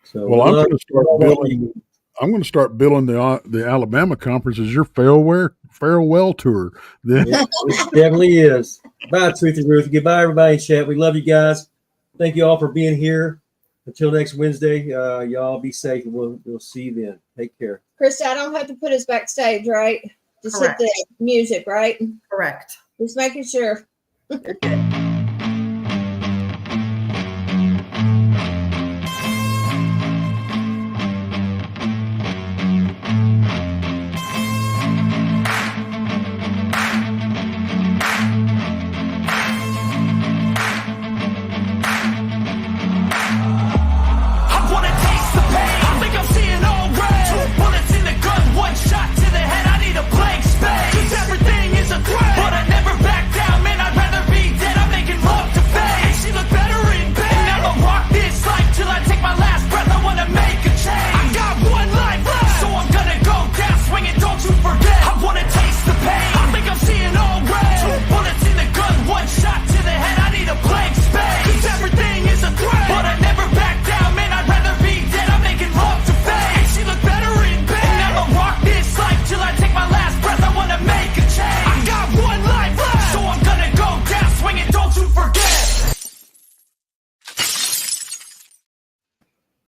So, Well, I'm going to start billing. I'm going to start billing the Alabama conference as your farewell tour. Then it definitely is. Bye, Truthy Ruth. Goodbye, everybody in chat. We love you guys. Thank you all for being here. Until next Wednesday, y'all be safe, and we'll see you then. Take care. Krista, I don't have to put us backstage, right? Just Correct. hit the music, right? Correct. Just making sure. You're good.